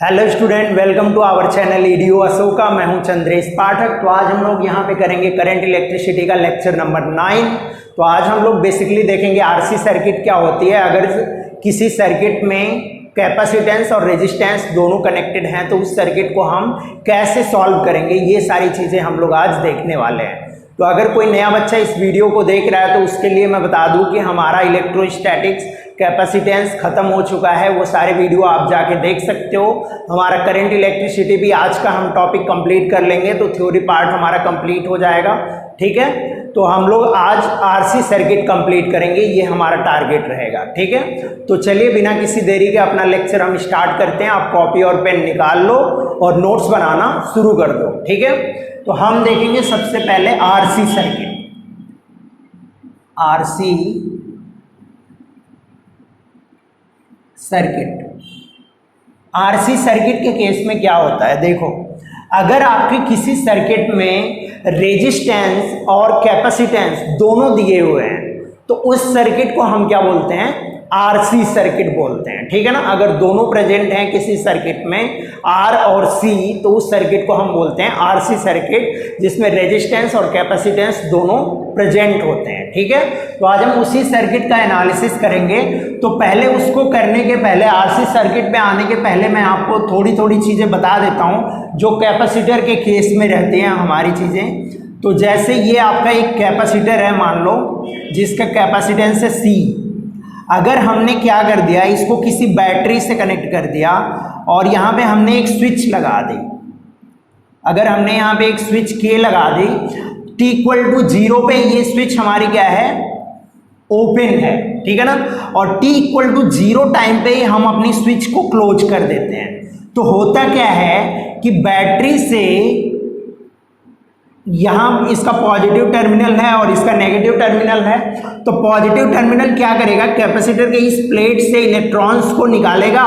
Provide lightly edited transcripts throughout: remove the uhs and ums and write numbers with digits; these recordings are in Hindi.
Hello student, welcome to our channel EDO Ashoka. मैं हूं चंद्रेश पाठक। तो आज हम लोग यहां पे करेंगे करंट इलेक्ट्रिसिटी का लेक्चर नंबर 9। तो आज हम लोग बेसिकली देखेंगे आरसी सर्किट क्या होती है। अगर किसी सर्किट में कैपेसिटेंस और रेजिस्टेंस दोनों कनेक्टेड हैं तो उस सर्किट को हम कैसे सॉल्व करेंगे, ये सारी चीज़ें हम लोग आज देखने वाले हैं। तो अगर कोई नया बच्चा इस वीडियो को देख रहा है तो उसके लिए मैं बता दूं कि हमारा इलेक्ट्रोस्टैटिक्स कैपेसिटेंस खत्म हो चुका है, वो सारे वीडियो आप जाके देख सकते हो। हमारा करंट इलेक्ट्रिसिटी भी आज का हम टॉपिक कंप्लीट कर लेंगे तो थ्योरी पार्ट हमारा कंप्लीट हो जाएगा। ठीक है, तो हम लोग आज आरसी सर्किट कंप्लीट करेंगे, ये हमारा टारगेट रहेगा। ठीक है, तो चलिए बिना किसी देरी के अपना लेक्चर हम स्टार्ट करते हैं। आप कॉपी और पेन निकाल लो और नोट्स बनाना शुरू कर दो। ठीक है, तो हम देखेंगे सबसे पहले आरसी सर्किट। आरसी सर्किट के केस में क्या होता है, देखो अगर आपके किसी सर्किट में रेजिस्टेंस और कैपेसिटेंस दोनों दिए हुए हैं तो उस सर्किट को हम क्या बोलते हैं, आरसी सर्किट बोलते हैं। ठीक है ना, अगर दोनों प्रेजेंट हैं किसी सर्किट में आर और सी तो उस सर्किट को हम बोलते हैं आरसी सर्किट, जिसमें रेजिस्टेंस और कैपेसिटेंस दोनों प्रेजेंट होते हैं। ठीक है, तो आज हम उसी सर्किट का एनालिसिस करेंगे। तो पहले उसको करने के पहले, आरसी सर्किट में आने के पहले मैं आपको थोड़ी थोड़ी चीज़ें बता देता हूँ जो कैपेसिटर के केस में रहती हैं हमारी चीज़ें। तो जैसे ये आपका एक कैपेसिटर है, मान लो जिसका कैपेसिटेंस है सी। अगर हमने क्या कर दिया, इसको किसी बैटरी से कनेक्ट कर दिया और यहाँ पे हमने एक स्विच लगा दी। अगर हमने यहाँ पे एक स्विच के लगा दी, t = 0 पे ये स्विच हमारी क्या है, ओपन है। ठीक है ना, और t = 0 टाइम पे हम अपनी स्विच को क्लोज कर देते हैं। तो होता क्या है कि बैटरी से यहाँ इसका पॉजिटिव टर्मिनल है और इसका नेगेटिव टर्मिनल है। तो पॉजिटिव टर्मिनल क्या करेगा, कैपेसिटर के इस प्लेट से इलेक्ट्रॉन्स को निकालेगा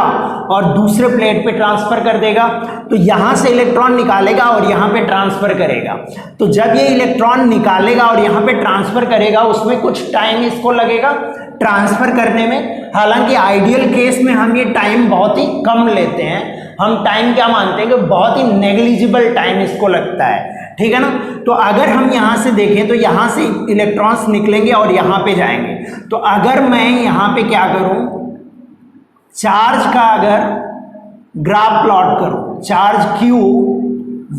और दूसरे प्लेट पे ट्रांसफर कर देगा। तो यहाँ से इलेक्ट्रॉन निकालेगा और यहाँ पे ट्रांसफर करेगा। तो जब ये इलेक्ट्रॉन निकालेगा और यहाँ पे ट्रांसफर करेगा, उसमें कुछ टाइम इसको लगेगा ट्रांसफर करने में। हालांकि आइडियल केस में हम ये टाइम बहुत ही कम लेते हैं। हम टाइम क्या मानते हैं कि बहुत ही नेग्लिजिबल टाइम इसको लगता है। ठीक है ना, तो अगर हम यहाँ से देखें तो यहाँ से इलेक्ट्रॉन्स निकलेंगे और यहाँ पे जाएंगे। तो अगर मैं यहाँ पे क्या करूँ, चार्ज का अगर ग्राफ प्लॉट करूँ, charge Q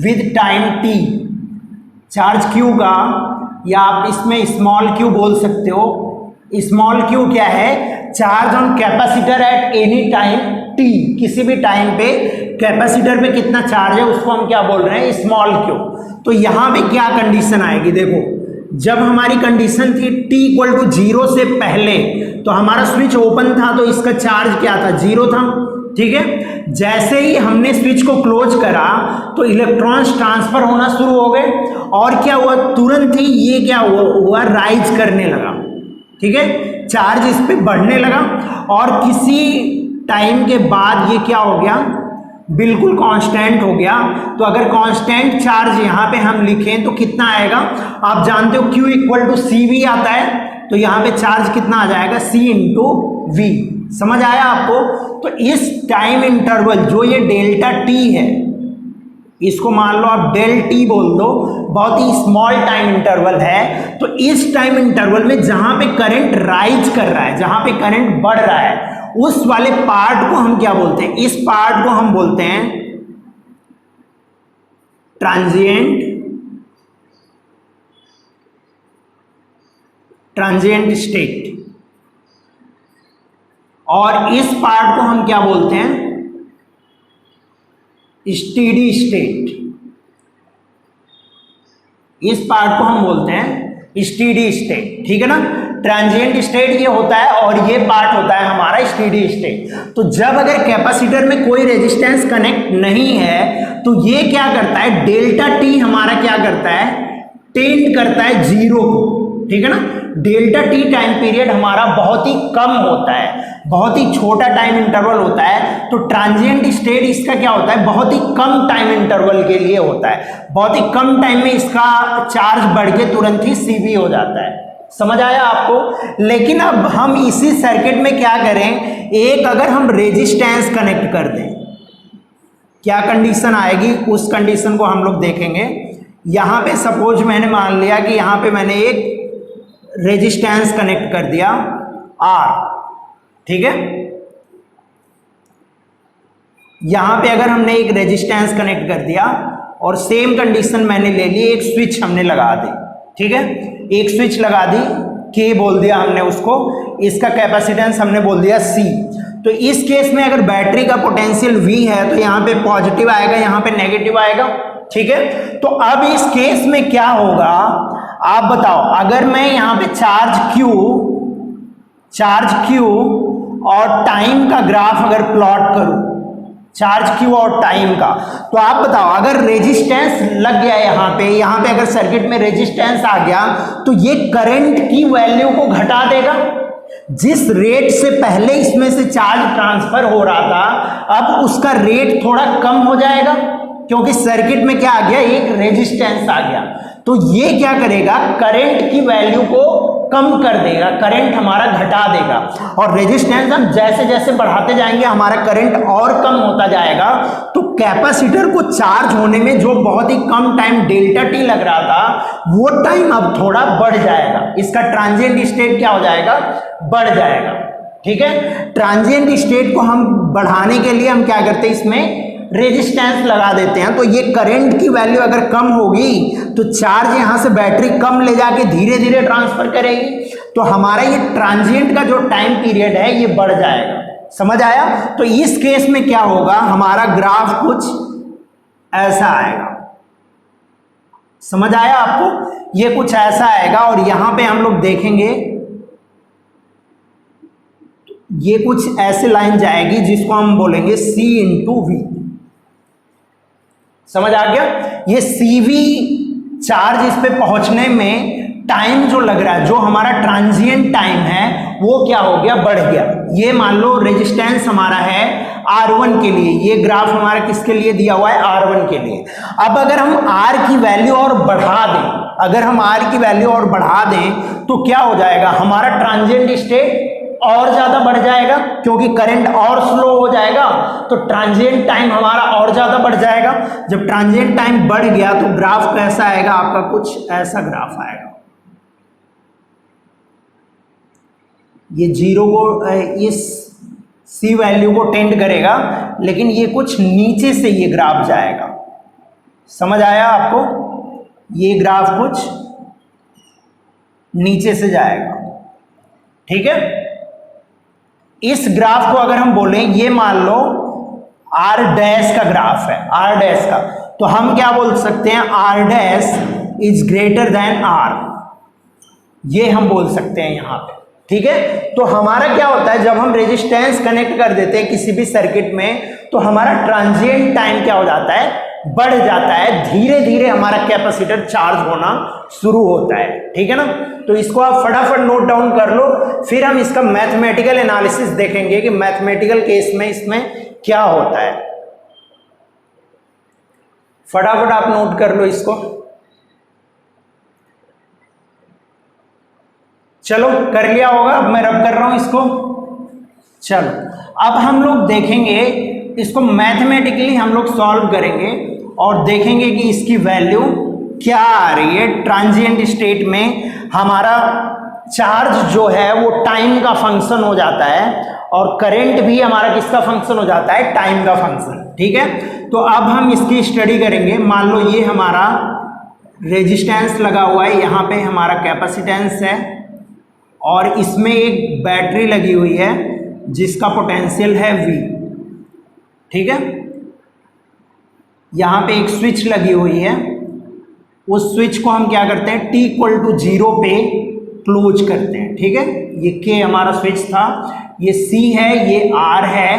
with time T, charge Q का, या आप इसमें स्मॉल q बोल सकते हो। स्मॉल q क्या है, charge on capacitor at any time t, किसी भी टाइम पे कैपेसिटर पे कितना चार्ज है उसको हम क्या बोल रहे हैं, स्मॉल q। तो यहाँ पे क्या कंडीशन आएगी, देखो जब हमारी कंडीशन थी t = 0 से पहले तो हमारा स्विच ओपन था तो इसका चार्ज क्या था, 0 था। ठीक है, जैसे ही हमने स्विच को क्लोज करा तो इलेक्ट्रॉन्स ट्रांसफर होना शुरू हो गए और क्या हुआ, तुरंत ही ये क्या हुआ राइज करने लगा। ठीक है, चार्ज इस पे बढ़ने लगा और किसी टाइम के बाद ये क्या हो गया, बिल्कुल कांस्टेंट हो गया। तो अगर कांस्टेंट चार्ज यहाँ पे हम लिखें तो कितना आएगा, आप जानते हो Q = CV आता है। तो यहाँ पे चार्ज कितना आ जाएगा, C × V। समझ आया आपको। तो इस टाइम इंटरवल जो ये डेल्टा t है, इसको मान लो आप डेल t बोल दो, बहुत ही स्मॉल टाइम इंटरवल है। तो इस टाइम इंटरवल में जहां पे करंट राइज कर रहा है, जहां पे करंट बढ़ रहा है, उस वाले पार्ट को हम क्या बोलते हैं, इस पार्ट को हम बोलते हैं ट्रांजिएंट स्टेट, और इस पार्ट को हम क्या बोलते हैं, स्टेडी स्टेट। इस पार्ट को हम बोलते हैं स्टेडी स्टेट। ठीक है ना, ट्रांजिएंट स्टेट ये होता है और ये पार्ट होता है हमारा स्टेडी स्टेट। तो जब अगर कैपेसिटर में कोई रेजिस्टेंस कनेक्ट नहीं है तो ये क्या करता है, डेल्टा t हमारा क्या करता है, टेंड करता है 0 को। ठीक है ना, डेल्टा t टाइम पीरियड हमारा बहुत ही कम होता है, बहुत ही छोटा टाइम इंटरवल होता है। तो ट्रांजिएंट स्टेट इसका क्या होता है, बहुत ही कम टाइम इंटरवल के लिए होता है। बहुत ही कम टाइम में इसका चार्ज बढ़ के तुरंत ही CV हो जाता है। समझ आया आपको। लेकिन अब हम इसी सर्किट में क्या करें, एक अगर हम रेजिस्टेंस कनेक्ट कर दें, क्या कंडीशन आएगी उस कंडीशन को हम लोग देखेंगे। यहाँ पे सपोज मैंने मान लिया कि यहाँ पे मैंने एक रेजिस्टेंस कनेक्ट कर दिया R, ठीक है। यहाँ पे अगर हमने एक रेजिस्टेंस कनेक्ट कर दिया और सेम कंडीशन मैंने ले ली, एक स्विच हमने लगा दी, ठीक है, एक स्विच लगा दी, K बोल दिया हमने उसको, इसका कैपेसिटेंस हमने बोल दिया C। तो इस केस में अगर बैटरी का पोटेंशियल V है तो यहाँ पे पॉजिटिव आएगा, यहाँ पे नेगेटिव आएगा, ठीक है। तो अब इस केस में क्या होगा आप बताओ, अगर मैं यहाँ पे चार्ज Q और टाइम का ग्राफ अगर प्लॉट करूं, चार्ज Q और टाइम का, तो आप बताओ अगर रेजिस्टेंस लग गया यहाँ पे अगर सर्किट में रेजिस्टेंस आ गया तो ये करंट की वैल्यू को घटा देगा। जिस रेट से पहले इसमें से चार्ज ट्रांसफर हो रहा था अब उसका रेट थोड़ा कम हो जाएगा, क्योंकि सर्किट में क्या आ गया, एक रेजिस्टेंस आ गया। तो ये क्या करेगा, करंट की वैल्यू को कम कर देगा, करंट हमारा घटा देगा। और रेजिस्टेंस हम जैसे जैसे बढ़ाते जाएंगे हमारा करंट और कम होता जाएगा। तो कैपेसिटर को चार्ज होने में जो बहुत ही कम टाइम डेल्टा टी लग रहा था वो टाइम अब थोड़ा बढ़ जाएगा, इसका ट्रांजिएंट स्टेट क्या हो जाएगा, बढ़ जाएगा, ठीक है। ट्रांजिएंट स्टेट को हम बढ़ाने के लिए हम क्या करते हैं, इसमें रेजिस्टेंस लगा देते हैं। तो ये करंट की वैल्यू अगर कम होगी तो चार्ज यहां से बैटरी कम ले जाके धीरे धीरे ट्रांसफर करेगी, तो हमारा ये ट्रांजिएंट का जो टाइम पीरियड है ये बढ़ जाएगा। समझ आया। तो इस केस में क्या होगा, हमारा ग्राफ कुछ ऐसा आएगा। समझ आया आपको, ये कुछ ऐसा आएगा। और यहां पे हम लोग देखेंगे ये कुछ ऐसे लाइन जाएगी जिसको हम बोलेंगे C इंटू V। समझ आ गया। ये CV चार्ज इस पे पहुंचने में टाइम जो लग रहा है, जो हमारा ट्रांजिएंट टाइम है वो क्या हो गया, बढ़ गया। ये मान लो रेजिस्टेंस हमारा है R1 के लिए, ये ग्राफ हमारा किसके लिए दिया हुआ है, R1 के लिए। अब अगर हम R की वैल्यू और बढ़ा दें, अगर हम R की वैल्यू और बढ़ा दें तो क्या हो जाएगा, हमारा ट्रांजिएंट स्टेट और ज्यादा बढ़ जाएगा, क्योंकि करंट और स्लो हो जाएगा तो ट्रांजिएंट टाइम हमारा और ज्यादा बढ़ जाएगा। जब ट्रांजिएंट टाइम बढ़ गया तो ग्राफ कैसा आएगा आपका, कुछ ऐसा ग्राफ आएगा। ये जीरो को, इस C वैल्यू को टेंड करेगा, लेकिन ये कुछ नीचे से ये ग्राफ जाएगा। समझ आया आपको, ये ग्राफ कुछ नीचे से जाएगा, ठीक है। इस ग्राफ को अगर हम बोलें, ये मान लो R डैश का ग्राफ है, R डैश का, तो हम क्या बोल सकते हैं, R dash is greater than R, ये हम बोल सकते हैं यहां पे, ठीक है। तो हमारा क्या होता है, जब हम रेजिस्टेंस कनेक्ट कर देते हैं किसी भी सर्किट में तो हमारा ट्रांजिएंट टाइम क्या हो जाता है, बढ़ जाता है, धीरे धीरे हमारा कैपेसिटर चार्ज होना शुरू होता है, ठीक है ना। तो इसको आप फटाफट नोट डाउन कर लो, फिर हम इसका मैथमेटिकल एनालिसिस देखेंगे कि मैथमेटिकल केस में इसमें क्या होता है। फटाफट आप नोट कर लो इसको। चलो कर लिया होगा, अब मैं रब कर रहा हूं इसको। चलो अब हम लोग देखेंगे इसको मैथमेटिकली, हम लोग सॉल्व करेंगे और देखेंगे कि इसकी वैल्यू क्या आ रही है। ट्रांजिएंट स्टेट में हमारा चार्ज जो है वो टाइम का फंक्शन हो जाता है और करंट भी हमारा किसका फंक्शन हो जाता है, टाइम का फंक्शन, ठीक है। तो अब हम इसकी स्टडी करेंगे। मान लो ये हमारा रेजिस्टेंस लगा हुआ है, यहाँ पे हमारा कैपेसिटेंस है और इसमें एक बैटरी लगी हुई है जिसका पोटेंशियल है V, ठीक है। यहाँ पे एक स्विच लगी हुई है, उस स्विच को हम क्या करते हैं, t = 0 पे क्लोज करते हैं, ठीक है। ये K हमारा स्विच था, ये C है, ये R है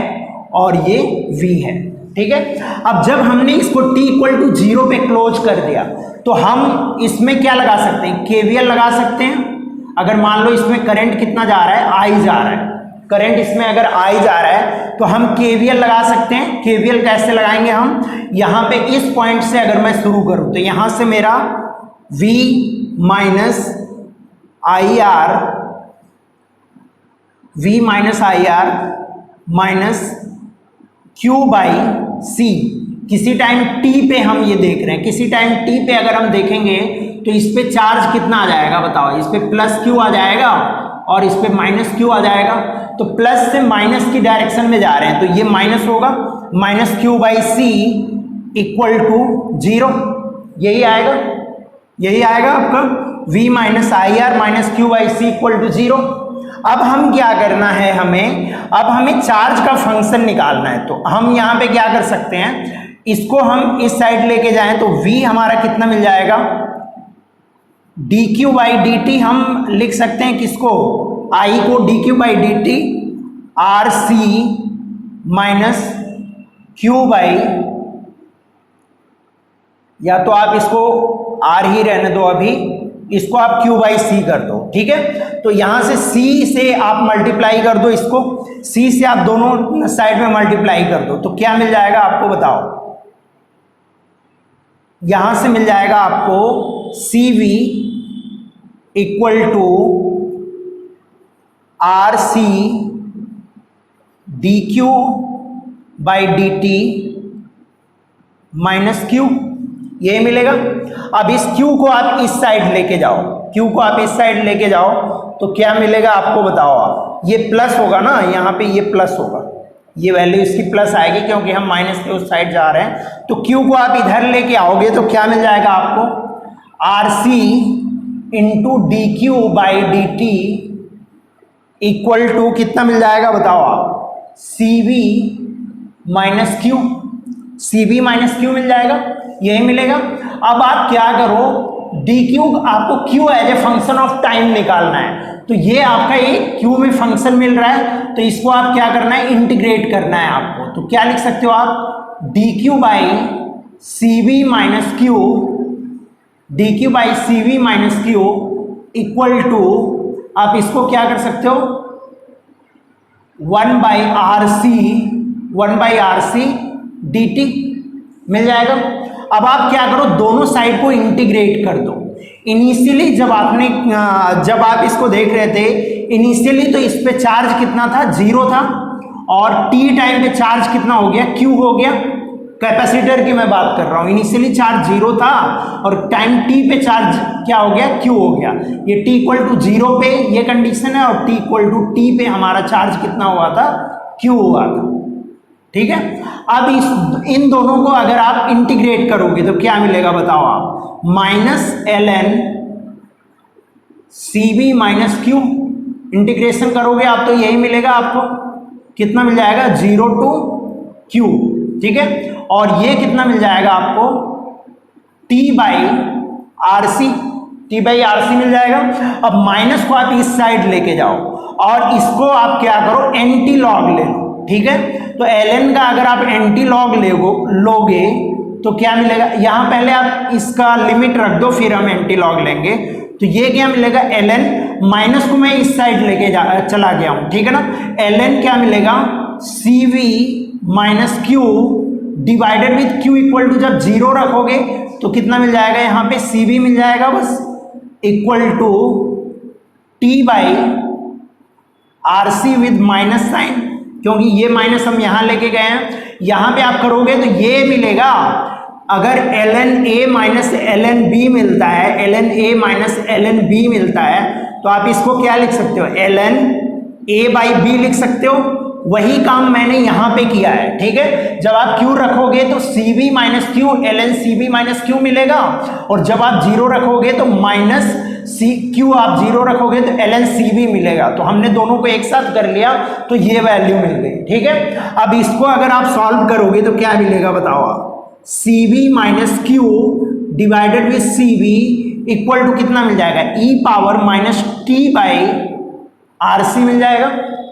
और ये V है, ठीक है। अब जब हमने इसको t = 0 पे क्लोज कर दिया तो हम इसमें क्या लगा सकते हैं, KVL लगा सकते हैं। अगर मान लो इसमें करंट कितना जा रहा है, I जा रहा है, करंट इसमें अगर I जा रहा है तो हम KVL लगा सकते हैं। KVL कैसे लगाएंगे हम, यहाँ पे इस पॉइंट से अगर मैं शुरू करूं तो यहाँ से मेरा V minus I R minus Q/C किसी टाइम t पे हम ये देख रहे हैं, किसी टाइम t पे अगर हम देखेंगे तो इस पे चार्ज कितना आ जाएगा बताओ, इस पे प्लस क्यू आ जाएगा और इस पे माइनस क्यू आ जाएगा। तो प्लस से माइनस की डायरेक्शन में जा रहे हैं तो ये माइनस होगा, minus Q by C equal to 0, यही आएगा, यही आएगा आपका v minus I R minus Q by C equal to 0। अब हम क्या करना है, हमें अब हमें चार्ज का फंक्शन निकालना है। तो हम यहाँ पे क्या कर सकते हैं, इसको हम इस साइड लेके जाएं तो v हमारा कितना मिल जाएगा, dq बाई dt हम लिख सकते हैं किसको, I को dq by dt R C minus Q by, या तो आप इसको r ही रहने दो अभी, इसको आप q बाई सी कर दो, ठीक है। तो यहां से c से आप मल्टीप्लाई कर दो, इसको c से आप दोनों साइड में मल्टीप्लाई कर दो, तो क्या मिल जाएगा आपको बताओ, यहां से मिल जाएगा आपको CV equal to R C D Q by D T minus Q, ये मिलेगा। अब इस q को आप इस साइड लेके जाओ, q को आप इस साइड लेके जाओ तो क्या मिलेगा आपको बताओ आप, ये प्लस होगा ना, यहाँ पे ये प्लस होगा, ये वैल्यू इसकी प्लस आएगी क्योंकि हम माइनस के उस साइड जा रहे हैं। तो q को आप इधर लेके आओगे तो क्या मिल जाएगा आपको, R C into D Q by D T equal to कितना मिल जाएगा बताओ आप, C V minus Q, C V minus Q मिल जाएगा, यही मिलेगा। अब आप क्या करो, डी क्यू आपको Q as a function of time निकालना है, तो ये आपका एक क्यू में फंक्शन मिल रहा है, तो इसको आप क्या करना है, इंटीग्रेट करना है आपको। तो क्या लिख सकते हो आप, D Q by C V minus Q, D Q by C V minus Q equal to, आप इसको क्या कर सकते हो, 1 by R C D T मिल जाएगा। अब आप क्या करो, दोनों साइड को इंटीग्रेट कर दो। इनिशियली जब आप इसको देख रहे थे, इनिशियली तो इस पे चार्ज कितना था, 0 था, और t टाइम पे चार्ज कितना हो गया, q हो गया। कैपेसिटर की मैं बात कर रहा हूं, इनिशियली चार्ज 0 था और टाइम t पे चार्ज क्या हो गया, q हो गया। ये t इक्वल टू 0 पे ये कंडीशन है और t इक्वल टू t पे हमारा चार्ज कितना हुआ था, q हुआ था, ठीक है। अब इन दोनों को अगर आप इंटीग्रेट करोगे तो क्या मिलेगा बताओ आप, minus L N C B minus Q, integration करोगे आप तो यही मिलेगा आपको, कितना मिल जाएगा, 0 टू q, ठीक है। और ये कितना मिल जाएगा आपको, t बाई आर सी मिल जाएगा। अब माइनस को आप इस साइड लेके जाओ और इसको आप क्या करो, एंटी लॉग ले लो, ठीक है। तो ln का अगर आप एंटी लॉग लोगे तो क्या मिलेगा, यहां पहले आप इसका लिमिट रख दो फिर हम एंटी लॉग लेंगे। तो ये क्या मिलेगा, ln, माइनस को मैं इस साइड लेके चला गया हूं, ठीक है ना। ln क्या मिलेगा, cv minus Q divided with q equal to, जब 0 रखोगे तो कितना मिल जाएगा, यहाँ पे cv मिल जाएगा बस, equal to t by R C with minus sign, क्योंकि ये माइनस हम यहां लेके गए हैं, यहां पे आप करोगे तो ये मिलेगा। अगर ln a minus ln b मिलता है, ln a minus ln b मिलता है, तो आप इसको क्या लिख सकते हो, ln a बाई b लिख सकते हो। वही काम मैंने यहां पे किया है, ठीक है। जब आप q रखोगे तो cv minus Q ln cv minus Q मिलेगा, और जब आप 0 रखोगे तो माइनस q आप 0 रखोगे तो ln cv मिलेगा। तो हमने दोनों को एक साथ कर लिया तो ये वैल्यू मिल गई, ठीक है। अब इसको अगर आप सॉल्व करोगे तो क्या मिलेगा बताओ आप, cv minus Q divided with cv equal to कितना मिल जाएगा, e power minus t by R C मिल जाएगा,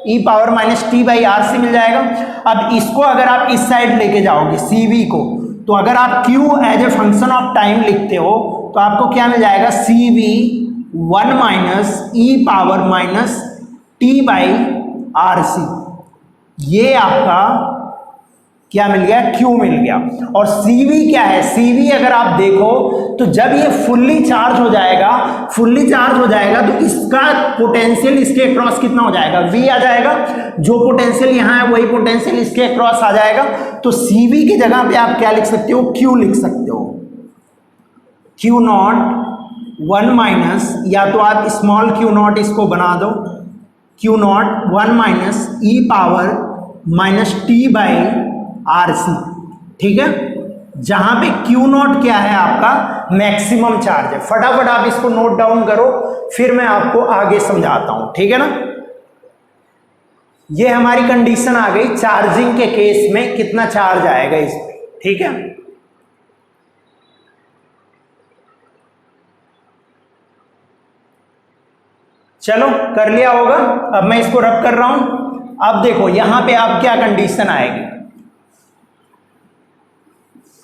e power minus T by R C मिल जाएगा। अब इसको अगर आप इस साइड लेके जाओगे cv को, तो अगर आप q as a function of time लिखते हो तो आपको क्या मिल जाएगा, cv 1 minus e power minus T by R C. ये आपका क्या मिल गया, Q मिल गया। और CV क्या है, CV अगर आप देखो तो जब ये फुल्ली चार्ज हो जाएगा, तो इसका पोटेंशियल इसके अक्रॉस कितना हो जाएगा, V आ जाएगा। जो पोटेंशियल यहाँ है वही पोटेंशियल इसके अक्रॉस आ जाएगा। तो CV की जगह पे आप क्या लिख सकते हो, Q लिख सकते हो। Q नॉट 1 माइनस, या तो आप स्मॉल Q नॉट इसको बना दो, Q not 1 minus E power minus T by RC, ठीक है। जहां पे Q नॉट क्या है, आपका मैक्सिमम चार्ज है। फटाफट आप इसको नोट डाउन करो, फिर मैं आपको आगे समझाता हूं, ठीक है ना। ये हमारी कंडीशन आ गई, चार्जिंग के केस में कितना चार्ज आएगा इसमें, ठीक है। चलो कर लिया होगा। अब मैं इसको रब कर रहा हूं। अब देखो यहां पे अब क्या कंडीशन आएगी,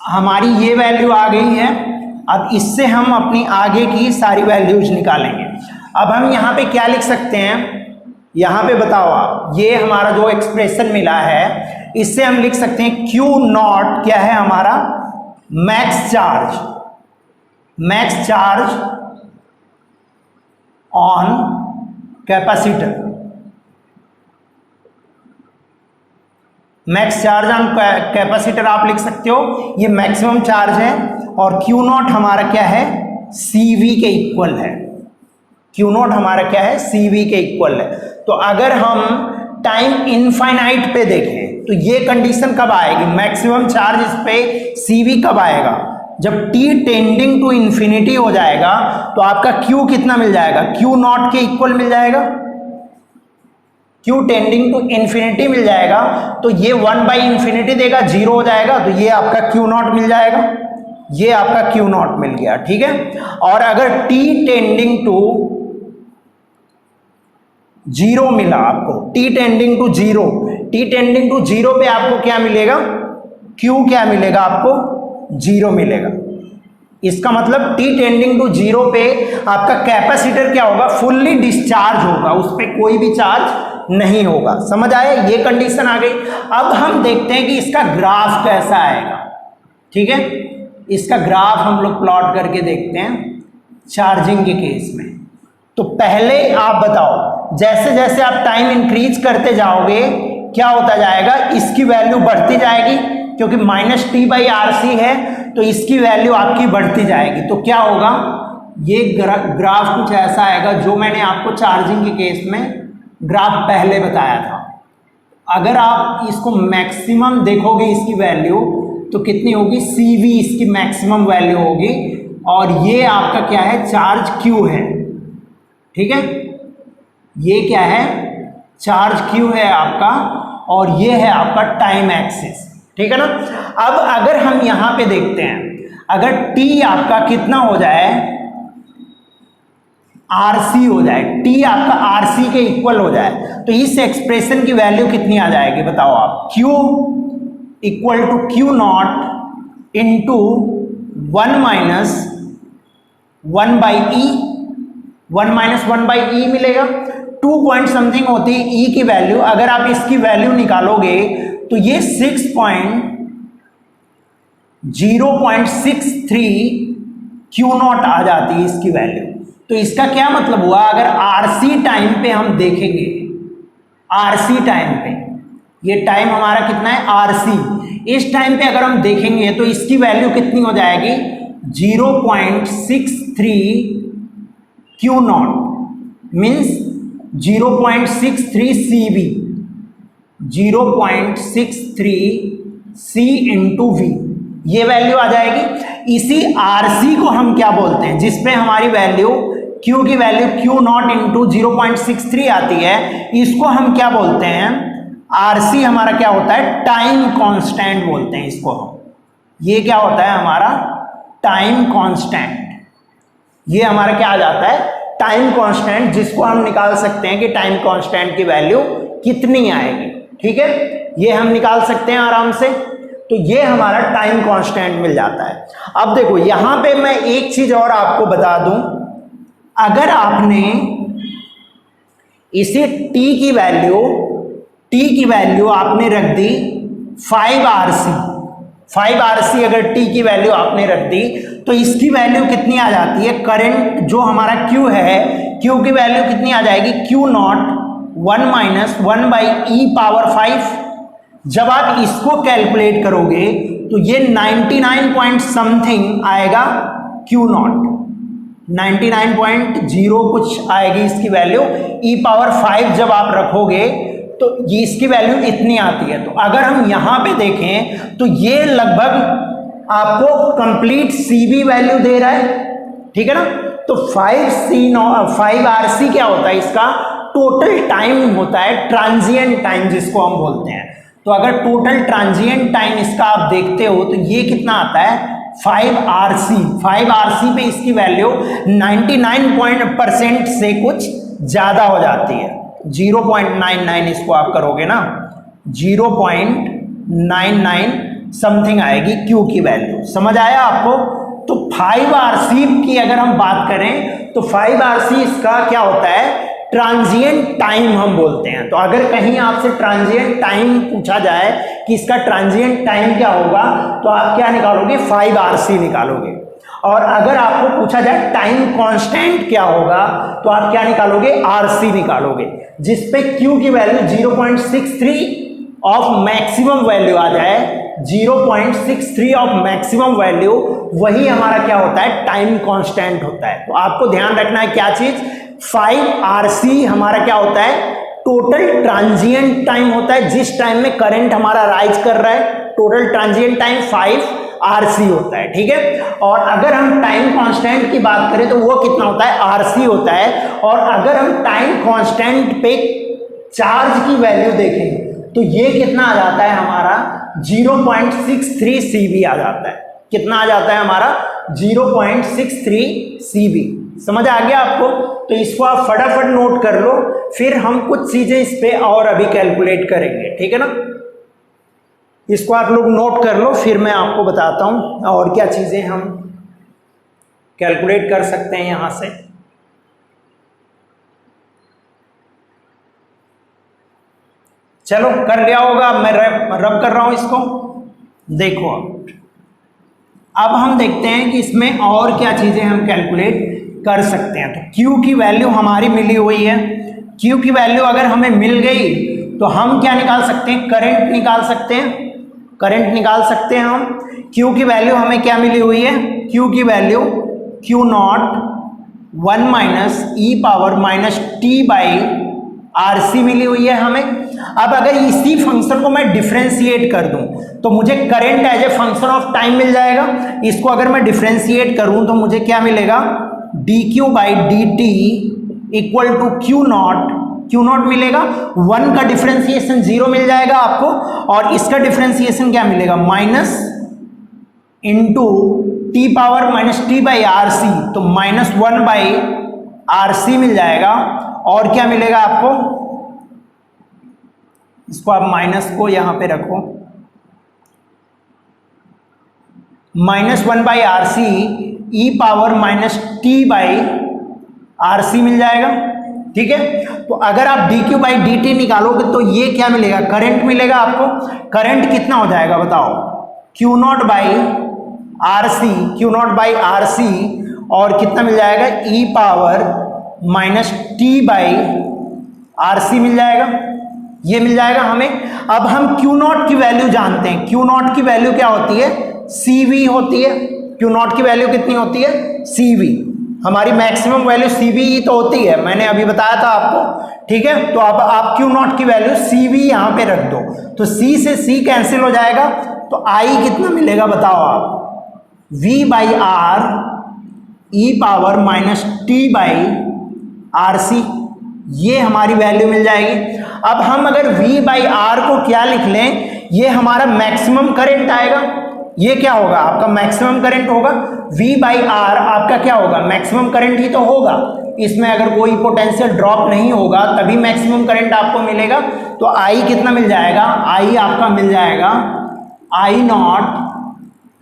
हमारी ये वैल्यू आ गई है। अब इससे हम अपनी आगे की सारी वैल्यूज निकालेंगे। अब हम यहाँ पे क्या लिख सकते हैं, यहाँ पे बताओ आप, ये हमारा जो एक्सप्रेशन मिला है इससे हम लिख सकते हैं Q नॉट क्या है हमारा, max charge on capacitor. Max charge on capacitor आप लिख सकते हो, ये मैक्सिमम चार्ज है। और Q नॉट हमारा क्या है, CV के इक्वल है। Q नॉट हमारा क्या है, CV के इक्वल है। तो अगर हम टाइम इनफाइनाइट पे देखें तो ये कंडीशन कब आएगी, मैक्सिमम चार्ज इस पे CV कब आएगा, जब T टेंडिंग टू इंफिनिटी हो जाएगा तो आपका Q कितना मिल जाएगा, Q नॉट के इक्वल मिल जाएगा। Q टेंडिंग टू इंफिनिटी मिल जाएगा तो ये 1 बाई इंफिनिटी देगा, 0 हो जाएगा, तो ये आपका Q नॉट मिल जाएगा, ये आपका Q नॉट मिल गया, ठीक है। और अगर T टेंडिंग टू 0 मिला आपको, T टेंडिंग टू 0 पे आपको क्या मिलेगा, Q क्या मिलेगा आपको, 0 मिलेगा। इसका मतलब T टेंडिंग टू 0 पे आपका कैपेसिटर क्या होगा, फुल्ली डिस्चार्ज होगा, उस पर कोई भी चार्ज नहीं होगा। समझ आया, ये कंडीशन आ गई। अब हम देखते हैं कि इसका ग्राफ कैसा आएगा, ठीक है। इसका ग्राफ हम लोग प्लॉट करके देखते हैं चार्जिंग के केस में। तो पहले आप बताओ, जैसे जैसे आप टाइम इंक्रीज करते जाओगे क्या होता जाएगा, इसकी वैल्यू बढ़ती जाएगी, क्योंकि माइनस T बाई RC है तो इसकी वैल्यू आपकी बढ़ती जाएगी। तो क्या होगा, ये ग्राफ कुछ ऐसा आएगा जो मैंने आपको चार्जिंग के केस में ग्राफ पहले बताया था। अगर आप इसको मैक्सिमम देखोगे इसकी वैल्यू तो कितनी होगी, CV इसकी मैक्सिमम वैल्यू होगी, और ये आपका क्या है, चार्ज Q है, ठीक है। ये क्या है, चार्ज Q है आपका, और ये है आपका टाइम एक्सिस, ठीक है ना। अब अगर हम यहां पे देखते हैं, अगर T आपका कितना हो जाए, RC हो जाए, T आपका RC के इक्वल हो जाए, तो इस एक्सप्रेशन की वैल्यू कितनी आ जाएगी बताओ आप, Q equal to Q not into 1 minus 1 by E, 1 minus 1 by E मिलेगा। 2 पॉइंट समथिंग होती है E की वैल्यू, अगर आप इसकी वैल्यू निकालोगे तो ये 0.63 Q नॉट आ जाती है इसकी वैल्यू। तो इसका क्या मतलब हुआ, अगर RC टाइम पे हम देखेंगे, RC टाइम पे, ये टाइम हमारा कितना है RC, इस टाइम पे अगर हम देखेंगे तो इसकी वैल्यू कितनी हो जाएगी, 0.63 Q not means 0.63 CV, 0.63 C into V, ये वैल्यू आ जाएगी। इसी RC को हम क्या बोलते हैं, जिसपे हमारी वैल्यू Q की वैल्यू Q नॉट इंटू 0.63 आती है, इसको हम क्या बोलते हैं, RC हमारा क्या होता है, टाइम कांस्टेंट बोलते हैं इसको हम। ये क्या होता है हमारा टाइम कांस्टेंट, ये हमारा क्या आ जाता है, टाइम कांस्टेंट, जिसको हम निकाल सकते हैं कि टाइम कांस्टेंट की वैल्यू कितनी आएगी, ठीक है। ये हम निकाल सकते हैं आराम से। तो ये हमारा टाइम कांस्टेंट मिल जाता है। अब देखो यहां पे मैं एक चीज और आपको बता दूं, अगर आपने इसे T की वैल्यू आपने रख दी 5RC, 5RC अगर T की वैल्यू आपने रख दी तो इसकी वैल्यू कितनी आ जाती है, करंट जो हमारा Q है, Q की वैल्यू कितनी आ जाएगी, Q not 1 minus 1 by E power 5। जब आप इसको कैलकुलेट करोगे तो ये 99 पॉइंट समथिंग आएगा Q नॉट, 99.0 कुछ आएगी इसकी वैल्यू। ई पावर 5 जब आप रखोगे तो ये इसकी वैल्यू इतनी आती है। तो अगर हम यहां पे देखें तो ये लगभग आपको कंप्लीट सीबी वैल्यू दे रहा है, ठीक है ना। तो 5RC क्या होता है, इसका टोटल टाइम होता है, ट्रांजिएंट टाइम जिसको हम बोलते हैं। तो अगर टोटल ट्रांजिएंट टाइम इसका आप देखते हो तो ये कितना आता है, 5RC। 5RC पे इसकी वैल्यू 99% से कुछ ज्यादा हो जाती है, 0.99 इसको आप करोगे ना, 0.99 समथिंग आएगी Q की वैल्यू। समझ आया आपको। तो 5RC की अगर हम बात करें तो 5RC इसका क्या होता है, ट्रांजिएंट टाइम हम बोलते हैं। तो अगर कहीं आपसे ट्रांजिएंट टाइम पूछा जाए कि इसका ट्रांजिएंट टाइम क्या होगा तो आप क्या निकालोगे, 5RC निकालोगे। और अगर आपको पूछा जाए टाइम कांस्टेंट क्या होगा तो आप क्या निकालोगे, RC निकालोगे, जिसपे Q की वैल्यू 0.63 ऑफ मैक्सिमम वैल्यू आ जाए, 0.63 ऑफ मैक्सिमम वैल्यू, वही हमारा क्या होता है, टाइम कांस्टेंट होता है। तो आपको ध्यान रखना है क्या चीज, 5RC हमारा क्या होता है, टोटल ट्रांजिएंट टाइम होता है, जिस टाइम में करंट हमारा राइज कर रहा है, टोटल ट्रांजिएंट टाइम 5RC होता है, ठीक है। और अगर हम टाइम कांस्टेंट की बात करें तो वो कितना होता है, RC होता है। और अगर हम टाइम कांस्टेंट पे चार्ज की वैल्यू देखें तो ये कितना आ जाता है हमारा, 0.63 CV आ जाता है। कितना आ जाता है हमारा, 0.63 CV। समझ आ गया आपको। तो इसको आप फटाफट नोट कर लो, फिर हम कुछ चीजें इस पे और अभी कैलकुलेट करेंगे, ठीक है ना। इसको आप लोग नोट कर लो, फिर मैं आपको बताता हूं और क्या चीजें हम कैलकुलेट कर सकते हैं यहां से। चलो कर लिया होगा, मैं रब कर रहा हूं इसको। देखो अब हम देखते हैं कि इसमें और क्या चीजें हम कैलकुलेट कर सकते हैं। तो Q की वैल्यू हमारी मिली हुई है। Q की वैल्यू अगर हमें मिल गई तो हम क्या निकाल सकते हैं, करंट निकाल सकते हैं, करंट निकाल सकते हैं हम। Q की वैल्यू हमें क्या मिली हुई है, Q की value Q not 1 minus E power minus T by RC मिली हुई है हमें। अब अगर इसी फंक्शन को मैं डिफरेंशिएट कर दूं तो मुझे current as a function of time मिल जाएगा। इसको अगर मैं डिफरेंशिएट करूं तो मुझे क्या मिलेगा, dq by dt equal to Q not मिलेगा। 1 का डिफरेंशिएशन 0 मिल जाएगा आपको, और इसका डिफरेंशिएशन क्या मिलेगा, minus into T power minus T by RC, तो -1 बाई RC मिल जाएगा। और क्या मिलेगा आपको, इसको आप माइनस को यहां पे रखो, -1 by RC E power minus T by RC मिल जाएगा, ठीक है। तो अगर आप dq बाई dt निकालोगे तो ये क्या मिलेगा, करंट मिलेगा आपको। करंट कितना हो जाएगा बताओ, Q नॉट बाई RC, और कितना मिल जाएगा, e power minus T by RC मिल जाएगा, ये मिल जाएगा हमें। अब हम Q नॉट की वैल्यू जानते हैं। Q नॉट की वैल्यू क्या होती है, CV होती है। Q नॉट की वैल्यू कितनी होती है, CV। हमारी मैक्सिमम वैल्यू CV ही तो होती है, मैंने अभी बताया था आपको, ठीक है। तो अब आप Q नॉट की वैल्यू CV यहां पे रख दो, तो C से C कैंसिल हो जाएगा, तो I कितना मिलेगा बताओ आप, V by R E power minus T by RC, ये हमारी वैल्यू मिल जाएगी। अब हम अगर V बाई R को क्या लिख लें, ये हमारा मैक्सिमम करंट आएगा। ये क्या होगा, आपका मैक्सिमम करंट होगा। V बाई R आपका क्या होगा, मैक्सिमम करंट ही तो होगा, इसमें अगर कोई पोटेंशियल ड्रॉप नहीं होगा तभी मैक्सिमम करंट आपको मिलेगा। तो I कितना मिल जाएगा, I आपका मिल जाएगा I not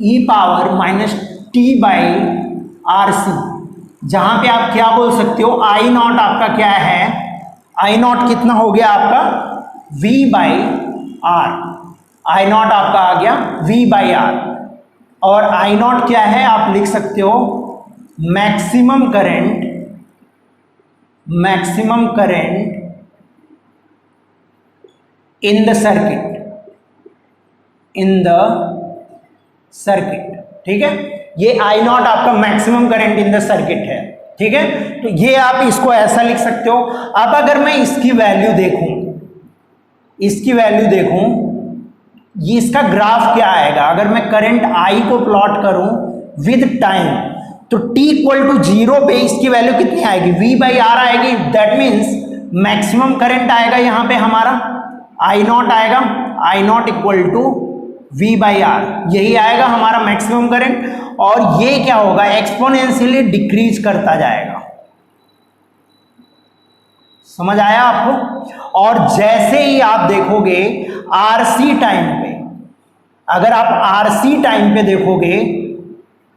E power minus T by RC, जहां पे आप क्या बोल सकते हो, I नॉट आपका क्या है, I नॉट कितना हो गया आपका, V by R, I not आपका आ गया V बाई आर, और आई नॉट क्या है आप लिख सकते हो maximum current in the circuit, ठीक है। ये आई नॉट आपका maximum current in the circuit है, ठीक है। तो ये आप इसको ऐसा लिख सकते हो। अब अगर मैं इसकी वैल्यू देखूं, ये इसका ग्राफ क्या आएगा अगर मैं करंट आई को प्लॉट करूं विद टाइम, तो t इक्वल टू 0 पे इसकी वैल्यू कितनी आएगी, V बाई आर आएगी। दैट मीन्स मैक्सिमम करंट आएगा यहां पे हमारा आई नॉट आएगा, I naught equal to V by R, यही आएगा हमारा मैक्सिमम करंट। और ये क्या होगा, एक्सपोनेंशियली डिक्रीज करता जाएगा। समझ आया आपको। और जैसे ही आप देखोगे आरसी टाइम पे, अगर आप आरसी टाइम पे देखोगे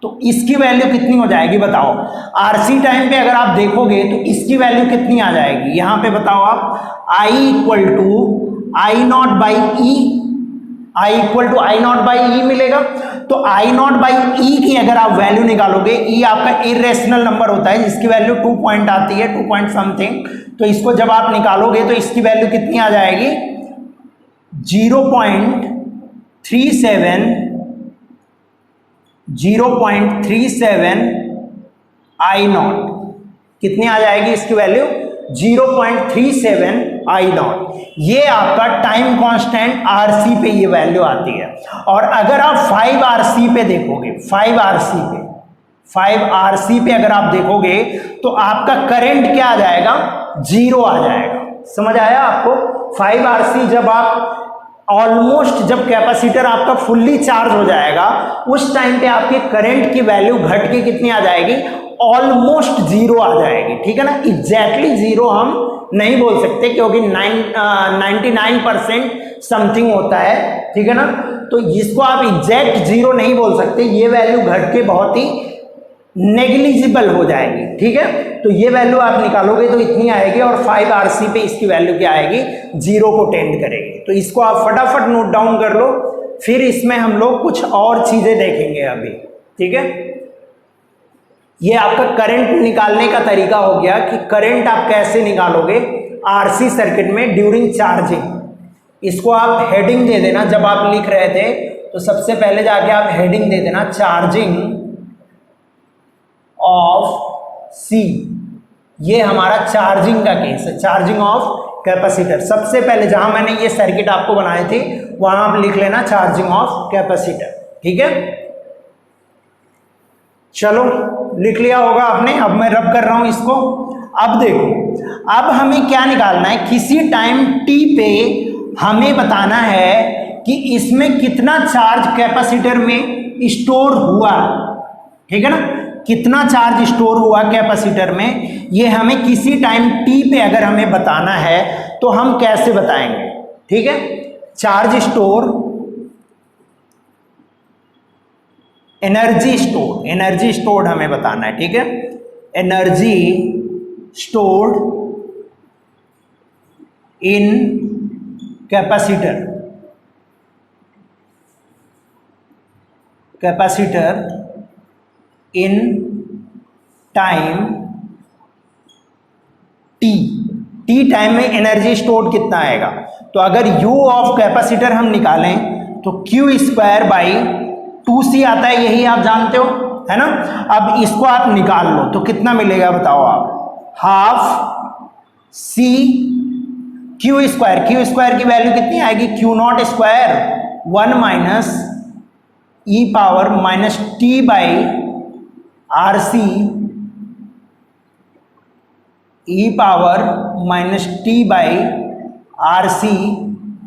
तो इसकी वैल्यू कितनी हो जाएगी बताओ। आरसी टाइम पे अगर आप देखोगे तो इसकी वैल्यू कितनी आ जाएगी, यहां पे बताओ आप, I equal to I naught by E, I equal to I naught by E मिलेगा। तो आई नॉट बाई ई की अगर आप वैल्यू निकालोगे, ई आपका इरेशनल नंबर होता है जिसकी वैल्यू 2 पॉइंट आती है, 2 पॉइंट समथिंग। तो इसको जब आप निकालोगे तो इसकी वैल्यू कितनी आ जाएगी, 0.37 आई नॉट, कितनी आ जाएगी इसकी वैल्यू, 0.37 आई नॉट। ये आपका टाइम कांस्टेंट आरसी पे ये वैल्यू आती है। और अगर आप 5 आरसी पे देखोगे, 5 आरसी पे अगर आप देखोगे तो आपका करंट क्या आ जाएगा, 0 आ जाएगा। समझ आया आपको। 5 आरसी जब आप ऑलमोस्ट, जब कैपेसिटर आपका फुल्ली चार्ज हो जाएगा उस टाइम पे आपके करंट की वैल्यू घट के कितनी आ जाएगी, ऑलमोस्ट 0 आ जाएगी, ठीक है ना। एग्जैक्टली 0 हम नहीं बोल सकते क्योंकि 99% समथिंग होता है, ठीक है ना। तो इसको आप एग्जैक्ट 0 नहीं बोल सकते, ये वैल्यू घट के बहुत ही नेग्लिजिबल हो जाएगी, ठीक है। तो ये वैल्यू आप निकालोगे तो इतनी आएगी, और 5 आरसी पे इसकी वैल्यू क्या आएगी, 0 को टेंड करेगी। तो इसको आप फटाफट नोट डाउन कर लो, फिर इसमें हम लोग कुछ और चीजें देखेंगे अभी, ठीक है। ये आपका करंट निकालने का तरीका हो गया कि करंट आप कैसे निकालोगे आरसी सर्किट में ड्यूरिंग चार्जिंग। इसको आप हेडिंग दे देना, जब आप लिख रहे थे तो सबसे पहले जाके आप हेडिंग दे देना, चार्जिंग ऑफ सी। ये हमारा चार्जिंग का केस है, चार्जिंग ऑफ कैपेसिटर। सबसे पहले जहां मैंने ये सर्किट आपको बनाए थे वहां आप लिख लेना चार्जिंग ऑफ कैपेसिटर, ठीक है। चलो लिख लिया होगा आपने, अब मैं रब कर रहा हूं इसको। अब देखो, अब हमें क्या निकालना है, किसी टाइम टी पे हमें बताना है कि इसमें कितना चार्ज कैपेसिटर में स्टोर हुआ, ठीक है ना। कितना चार्ज स्टोर हुआ कैपेसिटर में, ये हमें किसी टाइम टी पे अगर हमें बताना है तो हम कैसे बताएंगे, ठीक है। चार्ज स्टोर, एनर्जी स्टोर्ड हमें बताना है, ठीक है। Energy stored in capacitor in time T time में एनर्जी स्टोर्ड कितना आएगा। तो अगर U ऑफ कैपेसिटर हम निकालें तो Q स्क्वायर बाई 2C आता है, यही आप जानते हो, है ना। अब इसको आप निकाल लो तो कितना मिलेगा बताओ आप, हाफ C Q स्क्वायर की वैल्यू कितनी आएगी, Q not square 1 minus E power minus T by R C, E power minus T by R C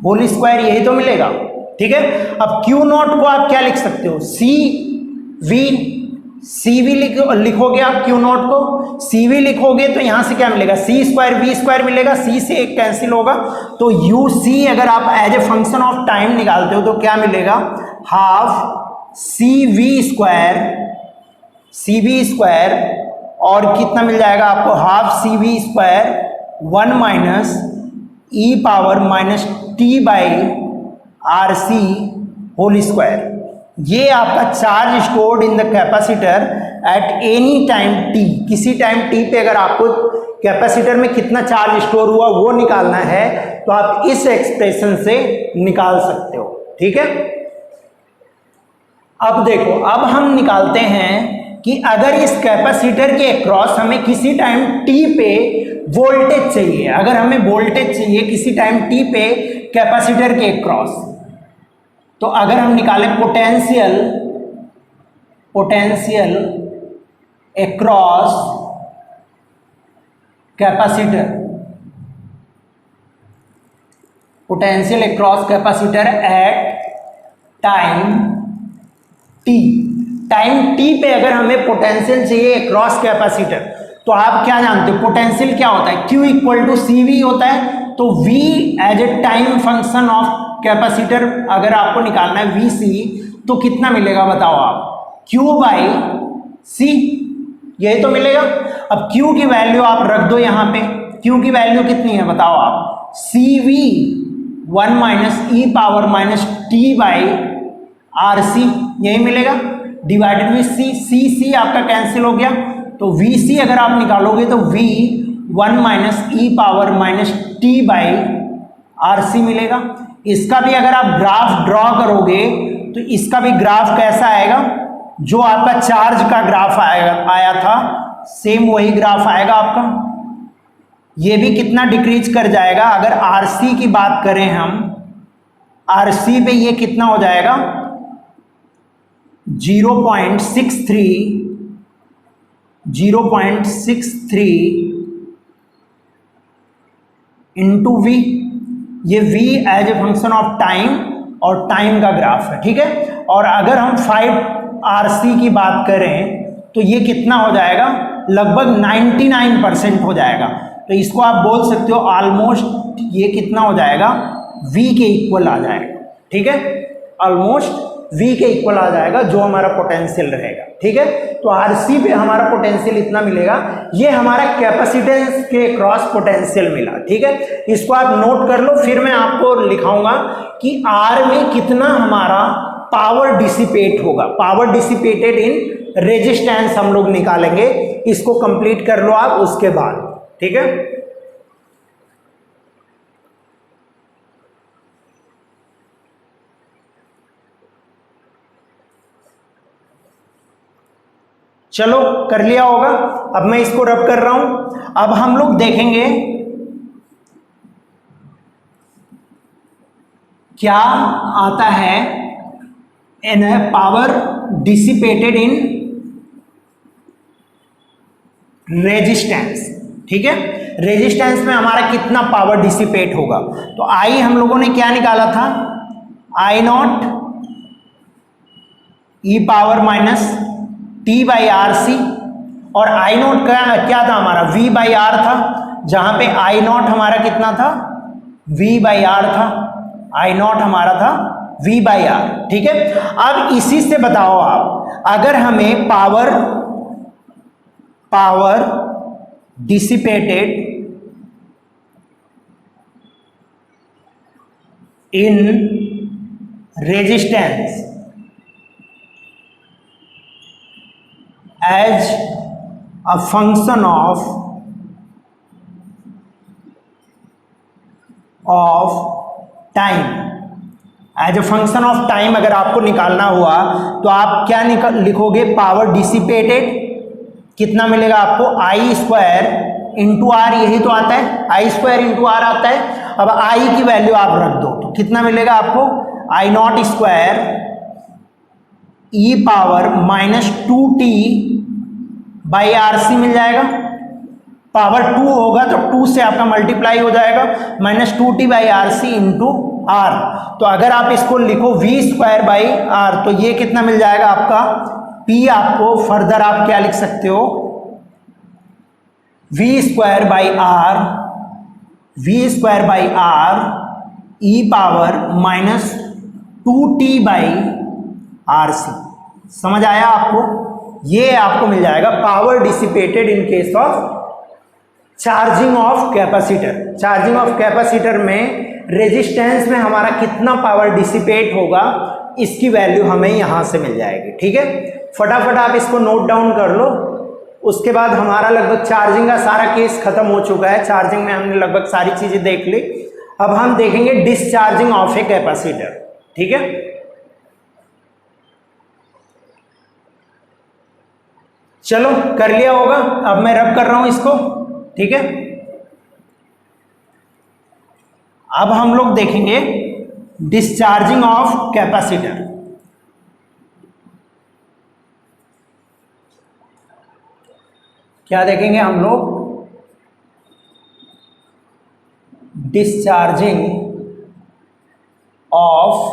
whole square, यही तो मिलेगा, ठीक है। अब Q नॉट को आप क्या लिख सकते हो, सी वी लिखोगे आप। Q नॉट को सी वी लिखोगे तो यहां से क्या मिलेगा, सी स्क्वायर वी स्क्वायर मिलेगा, सी से एक कैंसिल होगा तो यू सी अगर आप as a function of time निकालते हो तो क्या मिलेगा, हाफ सी वी स्क्वायर और कितना मिल जाएगा आपको, half C V square 1 minus E power minus T by R C whole square. ये आपका charge stored in the capacitor at any time T, किसी टाइम टी पे अगर आपको कैपेसिटर में कितना चार्ज स्टोर हुआ वो निकालना है तो आप इस एक्सप्रेशन से निकाल सकते हो। ठीक है, अब देखो, अब हम निकालते हैं कि अगर इस कैपेसिटर के अक्रॉस हमें किसी टाइम टी पे वोल्टेज चाहिए, अगर हमें वोल्टेज चाहिए किसी टाइम टी पे कैपेसिटर के अक्रॉस, तो अगर हम निकालें potential across capacitor, potential across capacitor at time T, time T पे अगर हमें पोटेंशियल चाहिए अक्रॉस कैपेसिटर, तो आप क्या जानते हो पोटेंशियल क्या होता है, Q equal to C V होता है। तो V as a time function of capacitor अगर आपको निकालना है VC, तो कितना मिलेगा बताओ आप, Q बाई C, यही तो मिलेगा। अब Q की वैल्यू आप रख दो यहाँ पे, Q की वैल्यू कितनी है बताओ आप, CV 1 minus E power minus T by R C, यही मिलेगा डिवाइडेड विद C, C आपका कैंसिल हो गया, तो VC अगर आप निकालोगे तो V 1 minus E power minus T by R C मिलेगा। इसका भी अगर आप ग्राफ ड्रॉ करोगे तो इसका भी ग्राफ कैसा आएगा, जो आपका चार्ज का ग्राफ आया था सेम वही ग्राफ आएगा आपका। ये भी कितना डिक्रीज कर जाएगा, अगर आरसी की बात करें हम, आरसी पे ये कितना हो जाएगा 0.63 इंटू वी, ये v as a function of time और टाइम का ग्राफ है। ठीक है, और अगर हम 5 की बात करें तो ये कितना हो जाएगा, लगभग 99% हो जाएगा। तो इसको आप बोल सकते हो ऑलमोस्ट ये कितना हो जाएगा, v के इक्वल आ जाएगा। ठीक है, ऑलमोस्ट v के इक्वल आ जाएगा जो हमारा पोटेंशियल रहेगा। ठीक है, तो RC पे हमारा पोटेंशियल इतना मिलेगा, ये हमारा कैपेसिटेंस के क्रॉस पोटेंशियल मिला। ठीक है, इसको आप नोट कर लो, फिर मैं आपको लिखाऊंगा कि R में कितना हमारा पावर डिसिपेट होगा, पावर डिसिपेटेड इन रेजिस्टेंस हम लोग निकालेंगे। इसको कंप्लीट कर लो आप उसके बाद। ठीक है, चलो कर लिया होगा। अब मैं इसको रब कर रहा हूं। अब हम लोग देखेंगे क्या आता है इन पावर डिसिपेटेड इन रेजिस्टेंस। ठीक है, रेजिस्टेंस में हमारा कितना पावर डिसिपेट होगा। तो आई हम लोगों ने क्या निकाला था, I not E power minus T by R C, और आई नॉट का क्या था हमारा वी बाई आर था, जहां पे आई नॉट हमारा कितना था वी बाई आर था, आई नॉट हमारा था वी बाई आर। ठीक है, अब इसी से बताओ आप, अगर हमें power dissipated in resistance as a function of time, as a function of time अगर आपको निकालना हुआ तो आप क्या लिखोगे, पावर डिसिपेटेड कितना मिलेगा आपको, आई स्क्वायर इंटू आर, यही तो आता है आई स्क्वायर इंटू आर आता है। अब आई की वैल्यू आप रख दो तो कितना मिलेगा आपको, I naught square E power minus 2t by R C मिल जाएगा। पावर 2 होगा तो 2 से आपका मल्टीप्लाई हो जाएगा, minus 2t by R C into R. तो अगर आप इसको लिखो वी स्क्वायर बाई आर तो ये कितना मिल जाएगा आपका, p आपको फर्दर आप क्या लिख सकते हो, V square by R E power minus 2t by R C. समझ आया आपको, ये आपको मिल जाएगा power dissipated in case of charging of capacitor. Charging of capacitor में रेजिस्टेंस में हमारा कितना पावर डिसिपेट होगा इसकी वैल्यू हमें यहाँ से मिल जाएगी। ठीक है, फटाफट आप इसको नोट डाउन कर लो। उसके बाद हमारा लगभग चार्जिंग का सारा केस खत्म हो चुका है। चार्जिंग में हमने लगभग सारी चीजें देख ली। अब हम देखेंगे डिस्चार्जिंग ऑफ ए कैपेसिटर। ठीक है, चलो कर लिया होगा। अब मैं रब कर रहा हूं इसको। ठीक है, अब हम लोग देखेंगे डिस्चार्जिंग ऑफ कैपेसिटर। क्या देखेंगे हम लोग? Discharging of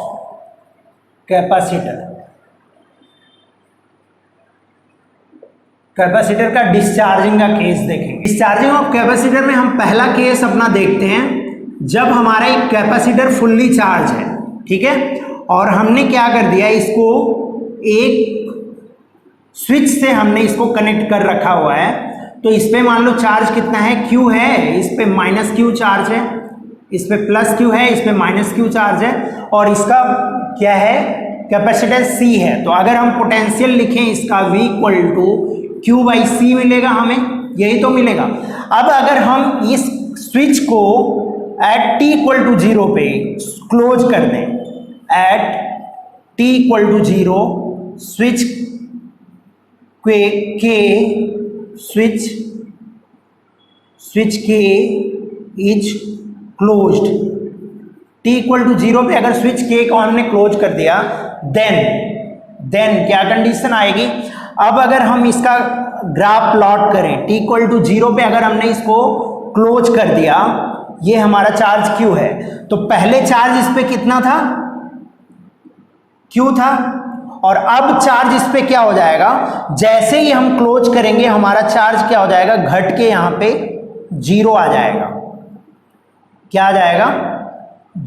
capacitor. कैपेसिटर का डिस्चार्जिंग का केस देखेंगे। डिस्चार्जिंग ऑफ कैपेसिटर में हम पहला केस अपना देखते हैं जब हमारा एक कैपेसिटर फुल्ली चार्ज है। ठीक है, और हमने क्या कर दिया, इसको एक स्विच से हमने इसको कनेक्ट कर रखा हुआ है। तो इस पे मान लो चार्ज कितना है, Q है, इस पे माइनस Q चार्ज है, इस पे प्लस Q है, इस पे माइनस Q चार्ज है, और इसका क्या है, कैपेसिटेंस C है। तो अगर हम पोटेंशियल लिखें इसका V इक्वल टू Q/C मिलेगा हमें, यही तो मिलेगा। अब अगर हम इस स्विच को एट t इक्वल टू 0 पे क्लोज कर दें, at t equal to 0 switch switch के is closed. t equal to 0 पे अगर स्विच के को हमने क्लोज कर दिया, देन क्या कंडीशन आएगी? अब अगर हम इसका ग्राफ प्लॉट करें, t इक्वल टू 0 पे अगर हमने इसको क्लोज कर दिया, ये हमारा चार्ज Q है। तो पहले चार्ज इस पे कितना था, Q था, और अब चार्ज इस पे क्या हो जाएगा, जैसे ही हम क्लोज करेंगे हमारा चार्ज क्या हो जाएगा, घट के यहां पे 0 आ जाएगा। क्या आ जाएगा?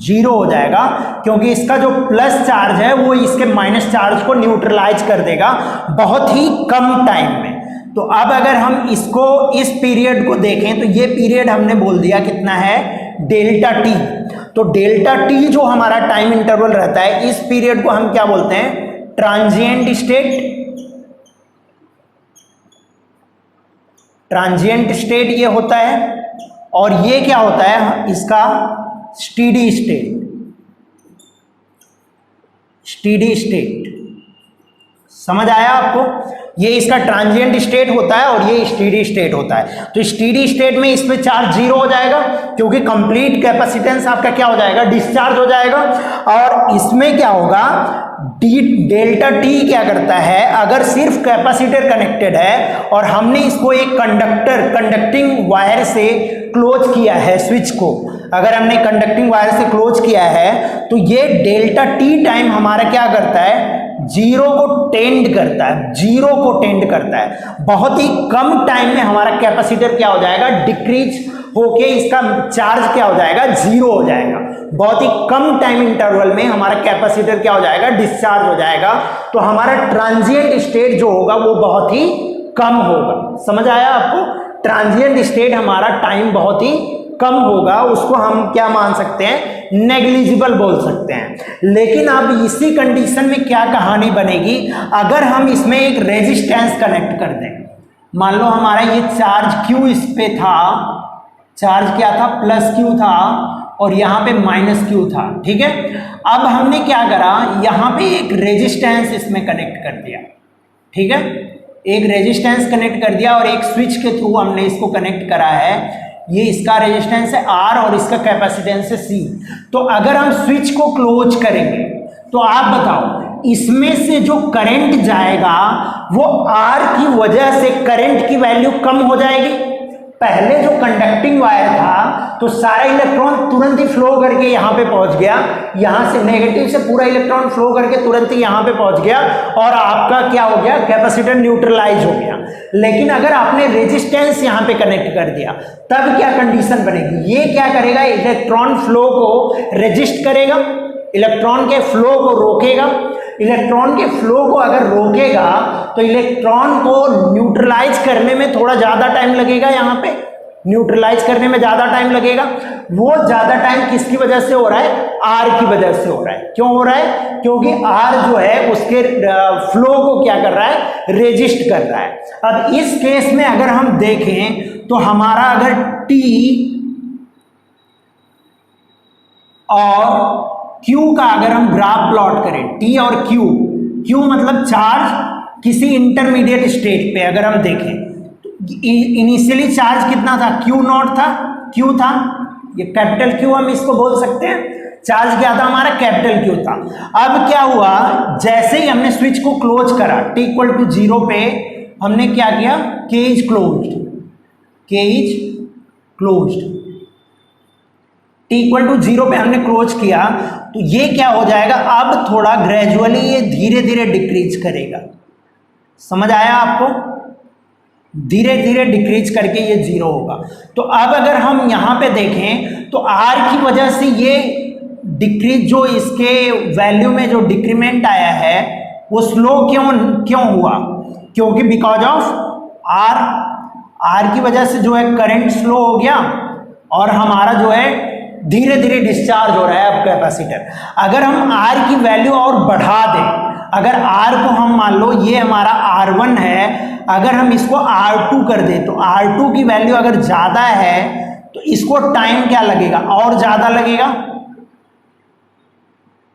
0 हो जाएगा, क्योंकि इसका जो प्लस चार्ज है वो इसके माइनस चार्ज को न्यूट्रलाइज कर देगा बहुत ही कम टाइम में। तो अब अगर हम इसको इस पीरियड को देखें तो ये पीरियड हमने बोल दिया कितना है, डेल्टा टी। तो डेल्टा टी जो हमारा टाइम इंटरवल रहता है, इस पीरियड को हम क्या बोलते हैं, ट्रांजिएंट स्टेट। ट्रांजिएंट स्टेट ये होता है, और ये क्या होता है इसका स्टेडी स्टेट। स्टेडी स्टेट समझ आया आपको? ये इसका ट्रांजिएंट स्टेट होता है और ये स्टेडी स्टेट होता है। तो स्टेडी स्टेट में इसमें चार्ज 0 हो जाएगा, क्योंकि कंप्लीट कैपेसिटेंस आपका क्या हो जाएगा, डिस्चार्ज हो जाएगा। और इसमें क्या होगा, डेल्टा टी क्या करता है, अगर सिर्फ कैपेसिटर कनेक्टेड है और हमने इसको एक कंडक्टिंग वायर से क्लोज किया है, स्विच को अगर हमने कंडक्टिंग वायर से क्लोज किया है, तो ये डेल्टा टी टाइम हमारा क्या करता है, 0 को टेंड करता है, 0 को टेंड करता है। बहुत ही कम टाइम में हमारा कैपेसिटर क्या हो जाएगा, डिक्रीज होके इसका चार्ज क्या हो जाएगा, 0 हो जाएगा। बहुत ही कम टाइम इंटरवल में हमारा कैपेसिटर क्या हो जाएगा, डिस्चार्ज हो जाएगा। तो हमारा ट्रांजिएंट स्टेट जो होगा वो बहुत ही कम होगा। समझ आया आपको? ट्रांजिएंट स्टेट हमारा टाइम बहुत ही कम होगा, उसको हम क्या मान सकते हैं, नेग्लिजिबल बोल सकते हैं। लेकिन अब इसी कंडीशन में क्या कहानी बनेगी, अगर हम इसमें एक रेजिस्टेंस कनेक्ट कर दें। मान लो हमारा ये चार्ज Q इस पे था, चार्ज क्या था, प्लस Q था, और यहाँ पे माइनस Q था। ठीक है, अब हमने क्या करा, यहाँ पे एक रेजिस्टेंस इसमें कनेक्ट कर दिया। ठीक है, एक रेजिस्टेंस कनेक्ट कर दिया और एक स्विच के थ्रू हमने इसको कनेक्ट करा है। ये इसका रेजिस्टेंस है R और इसका कैपेसिटेंस है C। तो अगर हम स्विच को क्लोज करेंगे तो आप बताओ, इसमें से जो करंट जाएगा वो R की वजह से करंट की वैल्यू कम हो जाएगी। पहले जो कंडक्टिंग वायर था तो सारा इलेक्ट्रॉन तुरंत ही फ्लो करके यहाँ पे पहुंच गया, यहाँ से नेगेटिव से पूरा इलेक्ट्रॉन फ्लो करके तुरंत ही यहाँ पे पहुंच गया, और आपका क्या हो गया, कैपेसिटर न्यूट्रलाइज हो गया। लेकिन अगर आपने रेजिस्टेंस यहाँ पे कनेक्ट कर दिया, तब क्या कंडीशन बनेगी, ये क्या करेगा, इलेक्ट्रॉन फ्लो को रेजिस्ट करेगा, इलेक्ट्रॉन के फ्लो को रोकेगा। इलेक्ट्रॉन के फ्लो को अगर रोकेगा तो इलेक्ट्रॉन को न्यूट्रलाइज करने में थोड़ा ज़्यादा टाइम लगेगा, यहाँ पे न्यूट्रलाइज करने में ज़्यादा टाइम लगेगा। वो ज्यादा टाइम किसकी वजह से हो रहा है, आर की वजह से हो रहा है। क्यों हो रहा है, क्योंकि आर जो है उसके फ्लो को क्या कर रहा है, रेजिस्ट कर रहा है। अब इस केस में अगर हम देखें तो हमारा अगर टी और क्यू का अगर हम ग्राफ प्लॉट करें, टी और क्यू, क्यू मतलब चार्ज किसी इंटरमीडिएट स्टेट पे अगर हम देखें तो इनिशियली चार्ज कितना था, क्यू नॉट था, क्यू था, ये कैपिटल क्यू हम इसको बोल सकते हैं। चार्ज क्या था हमारा, कैपिटल क्यू था। अब क्या हुआ, जैसे ही हमने स्विच को क्लोज करा t इक्वल टू 0 पे, हमने क्या किया, K is closed, K is closed, t equal to 0 पे हमने क्लोज किया, तो ये क्या हो जाएगा, अब थोड़ा ग्रेजुअली ये धीरे धीरे डिक्रीज करेगा। समझ आया आपको, धीरे धीरे डिक्रीज करके ये 0 होगा। तो अब अगर हम यहां पे देखें तो R की वजह से ये डिक्रीज, जो इसके वैल्यू में जो डिक्रीमेंट आया है वो स्लो क्यों हुआ, क्योंकि बिकॉज ऑफ R की वजह से जो है करंट स्लो हो गया और हमारा जो है धीरे धीरे डिस्चार्ज हो रहा है अब कैपेसिटर। अगर हम R की वैल्यू और बढ़ा दें, अगर R को हम मान लो ये हमारा R1 है, अगर हम इसको R2 कर दें तो R2 की वैल्यू अगर ज्यादा है तो इसको टाइम क्या लगेगा, और ज्यादा लगेगा,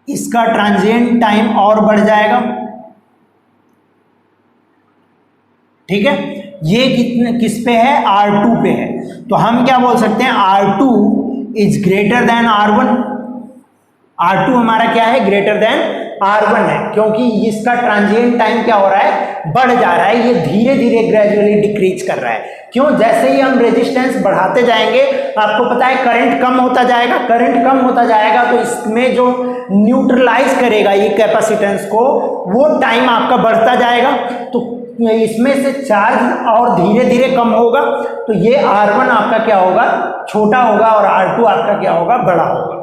इसका ट्रांजिएंट टाइम और बढ़ जाएगा। ठीक है, ये किस पे है, R2 पे है। तो हम क्या बोल सकते हैं, R2 is greater than R1। R2 हमारा क्या है, ग्रेटर देन R1 है, क्योंकि इसका ट्रांजिएंट टाइम क्या हो रहा है, बढ़ जा रहा है, ये धीरे धीरे ग्रेजुअली डिक्रीज कर रहा है। क्यों, जैसे ही हम रेजिस्टेंस बढ़ाते जाएंगे, आपको पता है करंट कम होता जाएगा, करंट कम होता जाएगा तो इसमें जो न्यूट्रलाइज करेगा ये कैपेसिटेंस को, वो टाइम आपका बढ़ता जाएगा, तो इसमें से चार्ज और धीरे धीरे कम होगा, तो ये R1 आपका क्या होगा, छोटा होगा और R2 आपका क्या होगा, बड़ा होगा।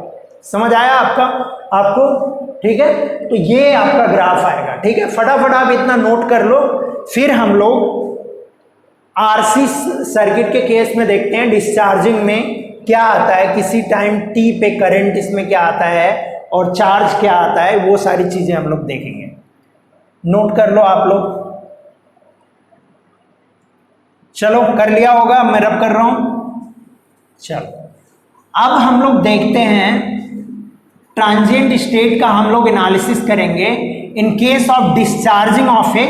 समझ आया आपको, ठीक है। तो ये आपका ग्राफ आएगा, ठीक है। फटाफट आप इतना नोट कर लो, फिर हम लोग आरसी सर्किट के केस में देखते हैं डिस्चार्जिंग में क्या आता है, किसी टाइम t पे करंट इसमें क्या आता है और चार्ज क्या आता है, वो सारी चीजें हम लोग देखेंगे। नोट कर लो आप लोग, चलो कर लिया होगा, मैं रब कर रहा हूं। चलो अब हम लोग देखते हैं ट्रांजिएंट स्टेट का हम लोग एनालिसिस करेंगे इन case of discharging of a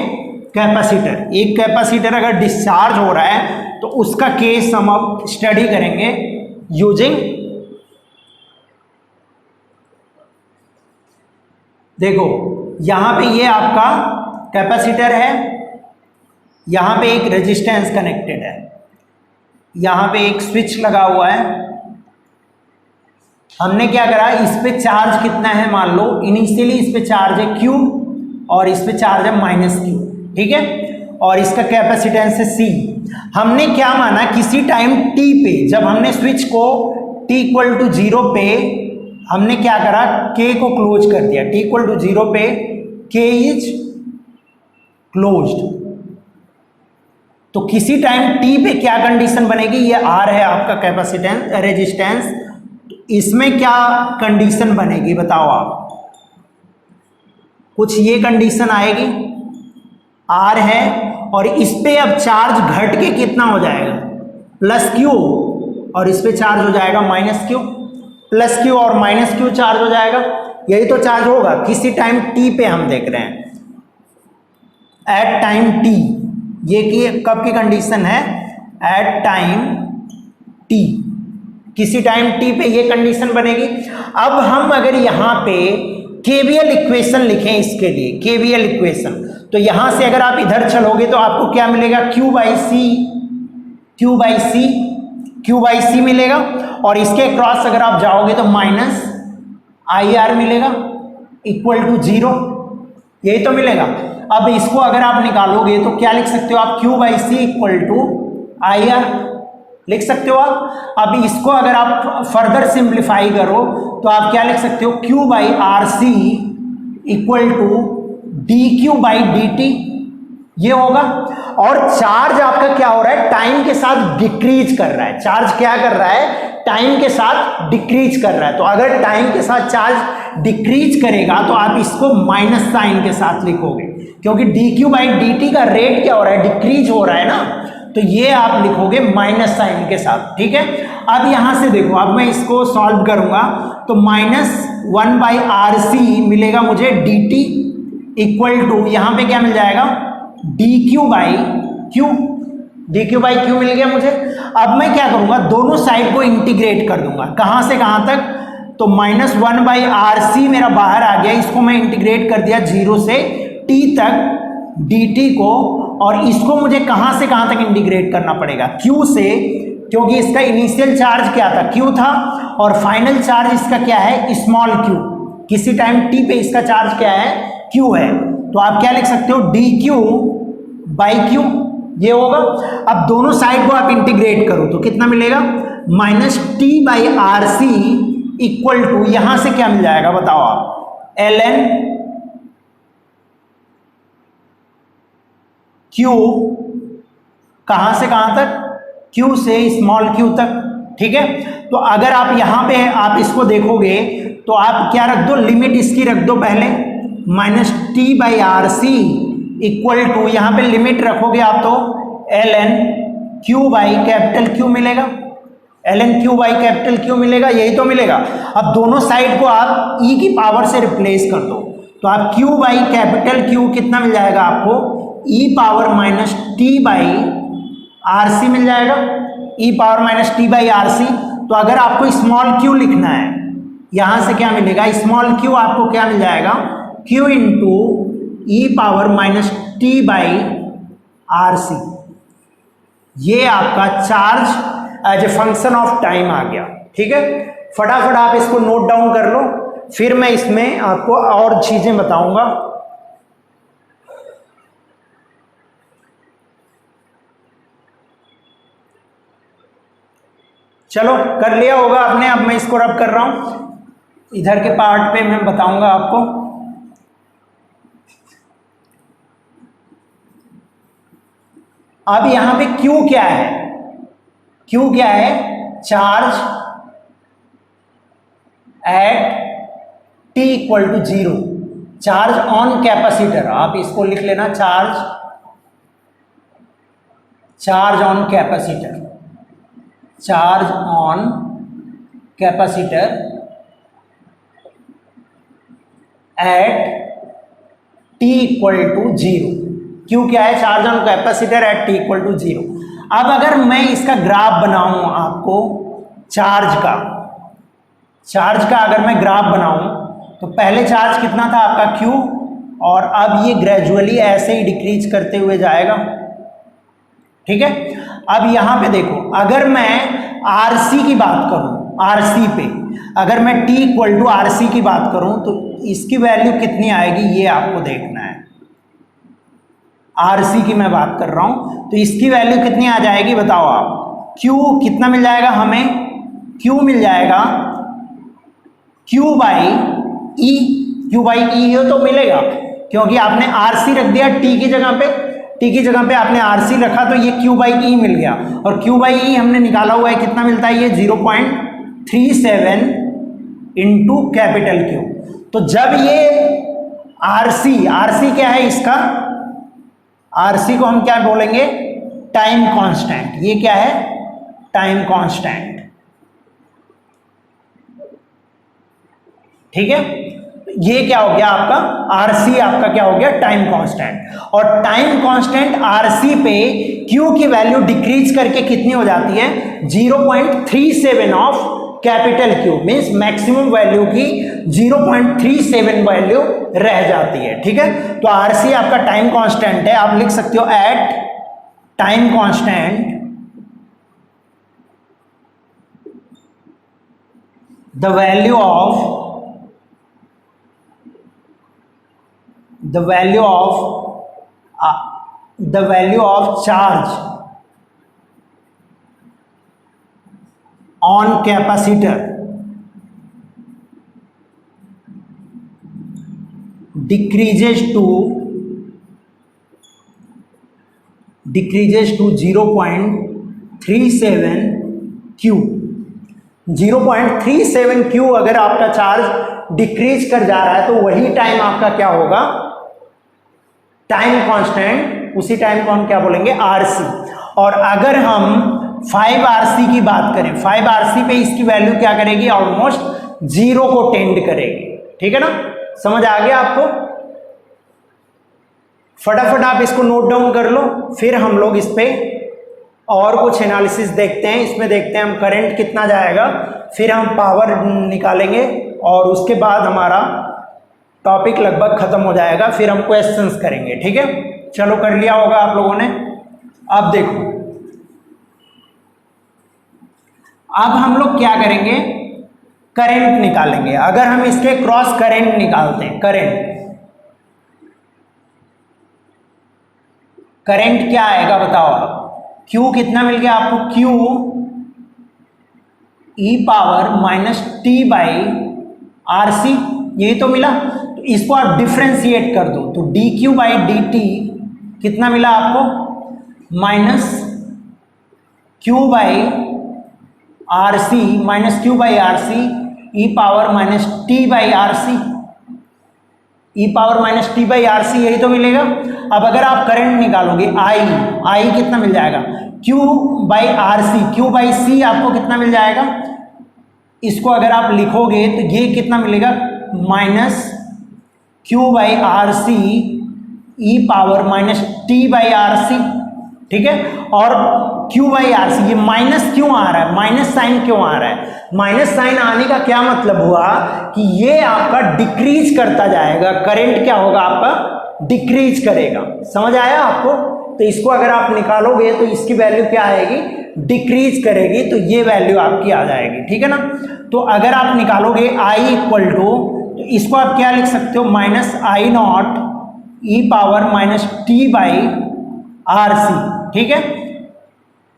capacitor. एक कैपेसिटर अगर डिस्चार्ज हो रहा है तो उसका केस हम अब स्टडी करेंगे यूजिंग, देखो यहां पे ये आपका कैपेसिटर है, यहां पे एक रेजिस्टेंस कनेक्टेड है, यहां पे एक स्विच लगा हुआ है। हमने क्या करा, इस पे चार्ज कितना है, मान लो इनिशियली इस पे चार्ज है Q और इस पे चार्ज है -Q, ठीक है, और इसका कैपेसिटेंस है C। हमने क्या माना, किसी टाइम t पे जब हमने स्विच को t इक्वल टू 0 पे हमने क्या करा, K को क्लोज कर दिया, t इक्वल टू 0 पे K इज क्लोज्ड। तो किसी टाइम t पे क्या कंडीशन बनेगी, ये R है आपका कैपेसिटेंस रेजिस्टेंस, इसमें क्या कंडीशन बनेगी बताओ आप, कुछ ये कंडीशन आएगी, R है और इस पे अब चार्ज घट के कितना हो जाएगा, +Q, और इस पे चार्ज हो जाएगा -Q, +Q और -Q चार्ज हो जाएगा, यही तो चार्ज होगा किसी टाइम t पे। हम देख रहे हैं एट टाइम t, ये कि कब की कंडीशन है, एट टाइम t, किसी टाइम t पे ये कंडीशन बनेगी। अब हम अगर यहाँ पे KVL इक्वेशन लिखें इसके लिए, KVL इक्वेशन, तो यहां से अगर आप इधर चलोगे तो आपको क्या मिलेगा, Q बाई C मिलेगा, और इसके क्रॉस अगर आप जाओगे तो -IR मिलेगा इक्वल टू 0, यही तो मिलेगा। अब इसको अगर आप निकालोगे तो क्या लिख सकते हो आप, Q by C equal to IR लिख सकते हो आप। अब इसको अगर आप फर्दर सिंप्लीफाई करो तो आप क्या लिख सकते हो, Q by RC equal to DQ by DT, ये होगा। और चार्ज आपका क्या हो रहा है, टाइम के साथ डिक्रीज कर रहा है। चार्ज क्या कर रहा है, टाइम के साथ डिक्रीज कर रहा है। तो अगर टाइम के साथ चार्ज डिक्रीज करेगा तो आप इसको माइनस साइन के साथ लिखोगे, क्योंकि dq बाई dt का रेट क्या हो रहा है, डिक्रीज हो रहा है ना, तो ये आप लिखोगे माइनस साइन के साथ। ठीक है, अब यहां से देखो, अब मैं इसको सॉल्व करूंगा तो -1/RC मिलेगा मुझे dt इक्वल टू, यहां पे क्या मिल जाएगा, dq by q, dq by q मिल गया मुझे। अब मैं क्या करूंगा, दोनों साइड को इंटीग्रेट कर दूंगा, कहां से कहां तक, तो -1/RC मेरा बाहर आ गया, इसको मैं इंटीग्रेट कर दिया 0 से t तक dt को, और इसको मुझे कहां से कहां तक इंटीग्रेट करना पड़ेगा, q से, क्योंकि इसका इनिशियल चार्ज क्या था, q था, और फाइनल चार्ज इसका क्या है, स्मॉल q, किसी टाइम t पे इसका चार्ज क्या है, q है। तो आप क्या लिख सकते हो, dq बाई q, ये होगा। अब दोनों साइड को आप इंटीग्रेट करो तो कितना मिलेगा, -t/RC इक्वल टू, यहां से क्या मिल जाएगा बताओ आप, ln q, कहां से कहां तक, q से स्मॉल q तक। ठीक है, तो अगर आप यहां पे आप इसको देखोगे तो आप क्या रख दो, लिमिट इसकी रख दो पहले, -t/RC इक्वल टू, यहां पे लिमिट रखोगे आप तो ln q by capital Q मिलेगा, ln q by capital Q मिलेगा, यही तो मिलेगा। अब दोनों साइड को आप e की पावर से रिप्लेस कर दो, तो आप q बाई कैपिटल Q कितना मिल जाएगा आपको, e power minus t by RC मिल जाएगा, e power minus t by RC। तो अगर आपको स्मॉल q लिखना है, यहां से क्या मिलेगा, स्मॉल q आपको क्या मिल जाएगा, q into e power minus t by RC। ये आपका charge as a function of time आ गया। ठीक है, फटाफट आप इसको नोट डाउन कर लो, फिर मैं इसमें आपको और चीजें बताऊंगा। चलो, कर लिया होगा आपने, अब मैं इसको रब कर रहा हूं, इधर के पार्ट पे मैं बताऊंगा आपको। अब यहां पे Q क्या है, Q क्या है, charge at t equal to 0, charge on capacitor, आप इसको लिख लेना, charge on capacitor, charge on capacitor at t equal to 0। क्यों क्या है, charge on capacitor at t equal to 0। अब अगर मैं इसका ग्राफ बनाऊं आपको, चार्ज का अगर मैं ग्राफ बनाऊं तो पहले चार्ज कितना था आपका Q, और अब ये ग्रेजुअली ऐसे ही डिक्रीज करते हुए जाएगा। ठीक है, अब यहां पे देखो, अगर मैं RC की बात करूं, RC पे अगर मैं t इक्वल टू RC की बात करूं तो इसकी वैल्यू कितनी आएगी, ये आपको देखना है। RC की मैं बात कर रहा हूं तो इसकी वैल्यू कितनी आ जाएगी बताओ आप, Q कितना मिल जाएगा हमें, Q मिल जाएगा Q बाई ई हो तो मिलेगा, क्योंकि आपने RC रख दिया t की जगह पे आपने RC रखा तो ये Q बाई ई मिल गया, और Q बाई ई हमने निकाला हुआ है, कितना मिलता है ये 0.37 इंटू कैपिटल Q। तो जब ये RC क्या है इसका, RC को हम क्या बोलेंगे, टाइम कांस्टेंट, ये क्या है, टाइम कांस्टेंट। ठीक है, ये क्या हो गया आपका, RC आपका क्या हो गया, टाइम कांस्टेंट। और टाइम कांस्टेंट RC पे Q की वैल्यू डिक्रीज करके कितनी हो जाती है, 0.37 of capital Q, means maximum value की 0.37 वैल्यू रह जाती है। ठीक है, तो RC आपका टाइम कांस्टेंट है, आप लिख सकते हो at time constant the value of charge on capacitor decreases decreases to 0.37 Q. 0.37 Q अगर आपका चार्ज डिक्रीज कर जा रहा है तो वही टाइम आपका क्या होगा, टाइम कांस्टेंट, उसी टाइम को हम क्या बोलेंगे, आरसी। और अगर हम 5 आरसी की बात करें, 5 आरसी पे इसकी वैल्यू क्या करेगी, ऑलमोस्ट 0 को टेंड करेगी। ठीक है ना, समझ आ गया आपको? फटाफट आप इसको नोट डाउन कर लो, फिर हम लोग इस पे और कुछ एनालिसिस देखते हैं। इसमें देखते हैं हम करंट कितना जाएगा, फिर हम पावर निकालेंगे और उसके बाद हमारा टॉपिक लगभग खत्म हो जाएगा, फिर हम क्वेश्चंस करेंगे। ठीक है, चलो कर लिया होगा आप लोगों ने। अब देखो, अब हम लोग क्या करेंगे, करंट निकालेंगे। अगर हम इसके क्रॉस करंट निकालते हैं, करंट क्या आएगा बताओ आप? Q कितना मिल गया आपको, Q e power minus T by R C, यही तो मिला। तो इसको आप डिफ्रेंशिएट कर दो तो D Q by D T कितना मिला आपको, minus Q by R C, minus Q by R C E power minus T by R C, E power minus T by R C, यही तो मिलेगा। अब अगर आप करंट निकालोगे आई कितना मिल जाएगा, Q by R C, Q by C आपको कितना मिल जाएगा, इसको अगर आप लिखोगे तो ये कितना मिलेगा, minus Q by R C E power minus T by R C. ठीक है, और क्यू बाई आर सी, ये माइनस क्यों आ रहा है, माइनस साइन क्यों आ रहा है? माइनस साइन आने का क्या मतलब हुआ कि ये आपका डिक्रीज करता जाएगा, करंट क्या होगा आपका, डिक्रीज करेगा। समझ आया आपको? तो इसको अगर आप निकालोगे तो इसकी वैल्यू क्या आएगी, डिक्रीज करेगी, तो ये वैल्यू आपकी आ जाएगी। ठीक है ना, तो अगर आप निकालोगे आई इक्वल टू, तो इसको आप क्या लिख सकते हो, minus I not E power minus T by R C. ठीक है,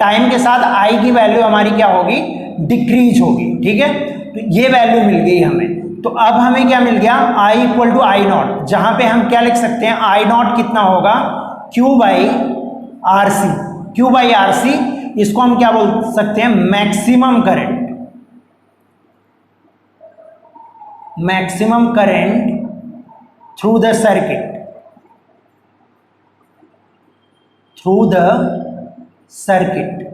टाइम के साथ आई की वैल्यू हमारी क्या होगी, डिक्रीज होगी। ठीक है, तो ये वैल्यू मिल गई हमें। तो अब हमें क्या मिल गया, आई इक्वल टू आई नॉट, जहां पे हम क्या लिख सकते हैं, आई नॉट कितना होगा, Q by R C, Q by R C, इसको हम क्या बोल सकते हैं, maximum current, maximum current through the circuit, through the circuit.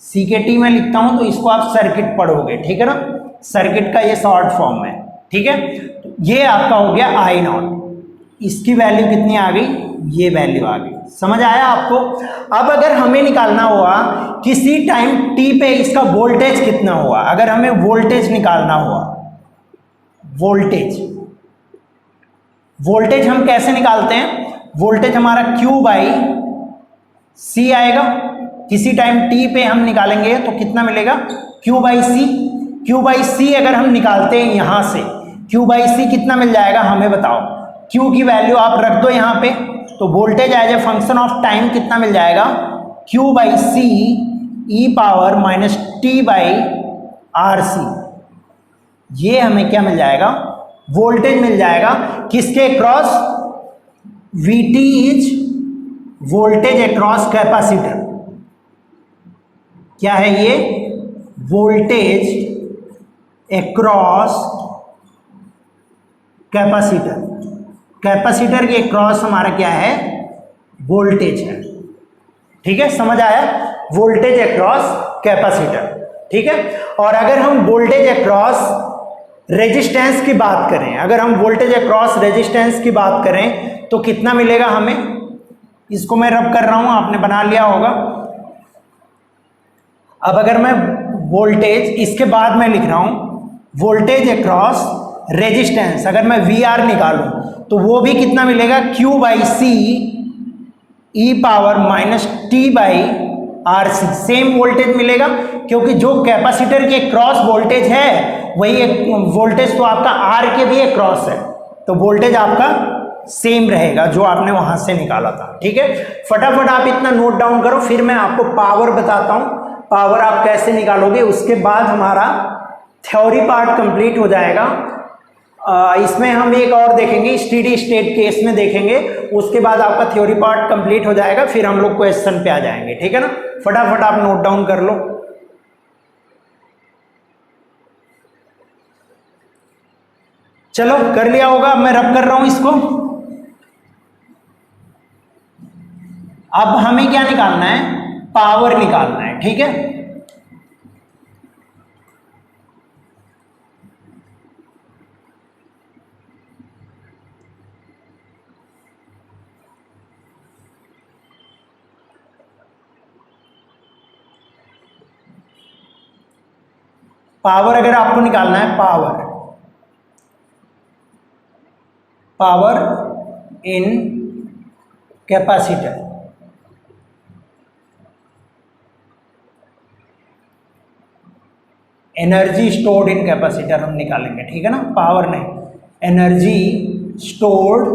C K T में लिखता हूं तो इसको आप सर्किट पढ़ोगे। ठीक है ना, सर्किट का ये शॉर्ट फॉर्म है। ठीक है, तो ये आपका हो गया आई नॉट, इसकी वैल्यू कितनी आ गई, ये वैल्यू आ गई। समझ आया आपको? अब अगर हमें निकालना हुआ किसी टाइम टी पे इसका वोल्टेज कितना हुआ, अगर हमें वोल्टेज निकालना हुआ, वोल्टेज हम कैसे निकालते हैं, वोल्टेज हमारा Q बाई सी आएगा। किसी टाइम t पे हम निकालेंगे तो कितना मिलेगा, Q by C. Q by C अगर हम निकालते हैं यहां से, Q बाई सी कितना मिल जाएगा हमें बताओ, Q की वैल्यू आप रख दो यहां पे, तो voltage as a function of time कितना मिल जाएगा, Q by C E power minus T by R C, ये हमें क्या मिल जाएगा, वोल्टेज मिल जाएगा। किसके cross, VT is voltage across capacitor. क्या है ये, वोल्टेज अक्रॉस कैपेसिटर। कैपेसिटर के क्रॉस हमारा क्या है, वोल्टेज है। ठीक है, समझ आया, वोल्टेज अक्रॉस कैपेसिटर। ठीक है, और अगर हम वोल्टेज अक्रॉस रेजिस्टेंस की बात करें, अगर हम वोल्टेज अक्रॉस रेजिस्टेंस की बात करें तो कितना मिलेगा हमें, इसको मैं रब कर रहा हूं, आपने बना लिया होगा। अब अगर मैं वोल्टेज, इसके बाद मैं लिख रहा हूं वोल्टेज अक्रॉस रेजिस्टेंस, अगर मैं VR निकालूं तो वो भी कितना मिलेगा, Q by C E power minus T by R C, same voltage मिलेगा, क्योंकि जो कैपेसिटर के क्रॉस वोल्टेज है वही एक वोल्टेज तो आपका R के भी एक क्रॉस है, तो वोल्टेज आपका सेम रहेगा जो आपने वहां से निकाला था। ठीक है, फटाफट आप इतना नोट डाउन करो, फिर मैं आपको पावर बताता हूं, पावर आप कैसे निकालोगे, उसके बाद हमारा थ्योरी पार्ट कंप्लीट हो जाएगा इसमें हम एक और देखेंगे, स्टेडी स्टेट केस में देखेंगे, उसके बाद आपका थ्योरी पार्ट कंप्लीट हो जाएगा, फिर हम लोग क्वेश्चन पे आ जाएंगे, ठीक है ना। फटाफट आप नोट डाउन कर लो। चलो कर लिया होगा, मैं रब कर रहा हूं इसको। अब हमें क्या निकालना है, पावर निकालना है, ठीक है। पावर अगर आपको निकालना है, power in capacitor, energy stored in capacitor हम निकालेंगे, ठीक है ना। पावर नहीं, एनर्जी स्टोर्ड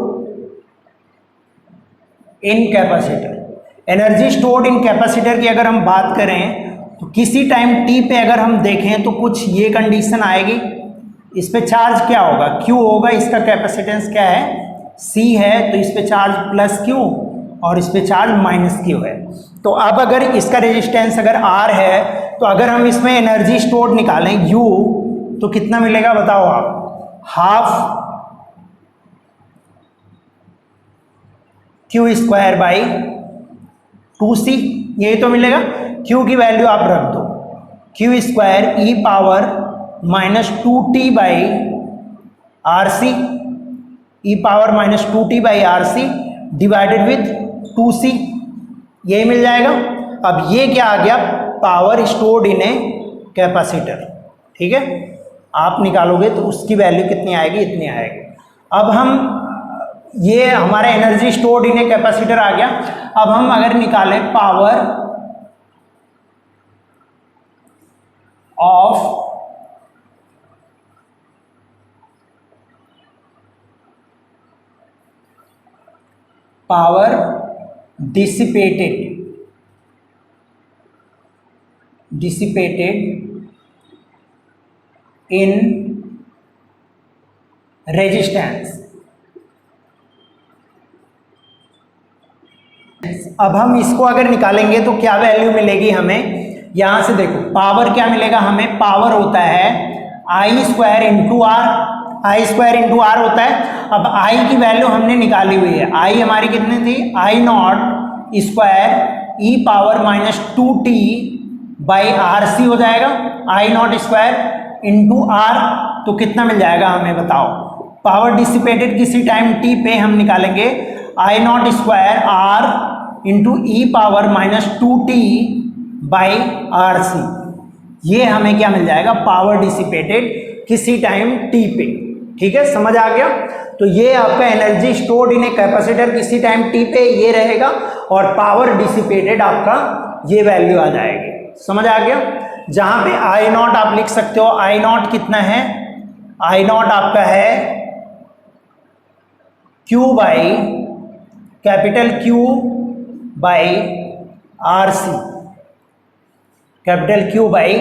इन कैपेसिटर। एनर्जी स्टोर्ड इन कैपेसिटर की अगर हम बात करें तो किसी टाइम टी पे अगर हम देखें तो कुछ ये कंडीशन आएगी, इस पे चार्ज क्या होगा, क्यू होगा, इसका कैपेसिटेंस क्या है, सी है, तो इस पे चार्ज प्लस क्यू और इस पे चार्ज माइनस क्यू है। तो अब अगर इसका रेजिस्टेंस अगर आर है, तो अगर हम इसमें एनर्जी स्टोर्ड निकालें यू, तो कितना मिलेगा बताओ आप, half Q square by 2c, यही तो मिलेगा। क्यू की वैल्यू आप रख दो, Q square E power -2t by R C, E power -2t by R C divided with 2c, यही मिल जाएगा। अब ये क्या आ गया, power stored in a capacitor, ठीक है। आप निकालोगे तो उसकी वैल्यू कितनी आएगी, इतनी आएगी। अब हम ये हमारा energy stored in a capacitor आ गया। अब हम अगर निकालें power of power dissipated in resistance. अब हम इसको अगर निकालेंगे तो क्या वैल्यू मिलेगी हमें, यहां से देखो पावर क्या मिलेगा हमें, पावर होता है I square into R, I square into R होता है। अब आई की वैल्यू हमने निकाली हुई है, आई हमारी कितनी थी, I naught square E power -2t by R C हो जाएगा, I naught square into R, तो कितना मिल जाएगा हमें बताओ। पावर डिसिपेटेड किसी टाइम t पे हम निकालेंगे I naught square R into E power -2t by R C, ये हमें क्या मिल जाएगा, पावर डिसिपेटेड किसी टाइम t पे, ठीक है, समझ आ गया। तो ये आपका energy stored in a capacitor किसी टाइम t पे ये रहेगा, और पावर डिसिपेटेड आपका ये वैल्यू आ जाएगी, समझ आ गया। जहां पे आई नॉट आप लिख सकते हो, आई नॉट कितना है, आई नॉट आपका है Q by capital Q by R C, capital Q by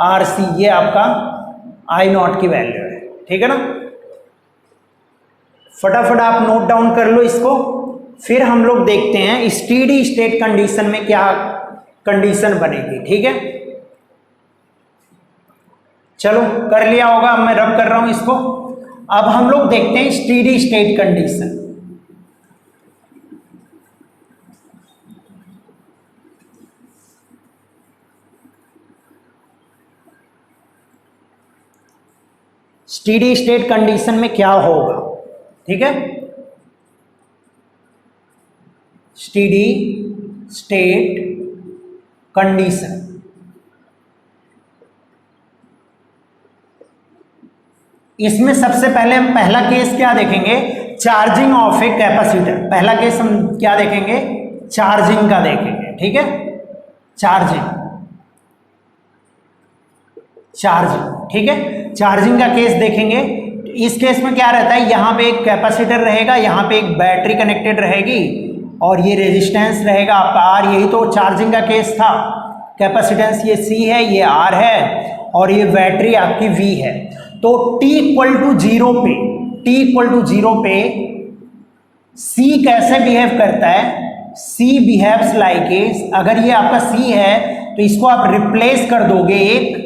R C, ये आपका आई नॉट की वैल्यू है, ठीक है ना। फटाफट आप नोट डाउन कर लो इसको, फिर हम लोग देखते हैं स्टेडी स्टेट कंडीशन में क्या कंडीशन बनेगी, ठीक है। चलो कर लिया होगा, अब मैं रब कर रहा हूं इसको। अब हम लोग देखते हैं steady state condition. Steady state condition में क्या होगा, ठीक है। स्टेडी स्टेट कंडीशन, इसमें सबसे पहले हम पहला केस क्या देखेंगे, चार्जिंग ऑफ ए कैपेसिटर। पहला केस हम क्या देखेंगे, चार्जिंग का देखेंगे, ठीक है, चार्जिंग, ठीक है, चार्जिंग का केस देखेंगे। इस केस में क्या रहता है, यहाँ पे एक कैपेसिटर रहेगा, यहाँ पे एक बैटरी कनेक्टेड रहेगी, और ये रेजिस्टेंस रहेगा आपका आर, यही तो चार्जिंग का केस था। कैपेसिटेंस ये सी है, ये आर है, और ये बैटरी आपकी वी है। तो t इक्वल टू जीरो पे, t इक्वल टू जीरो पे c कैसे बिहेव करता है, c बिहेव्स लाइक ए, अगर ये आपका c है तो इसको आप रिप्लेस कर दोगे एक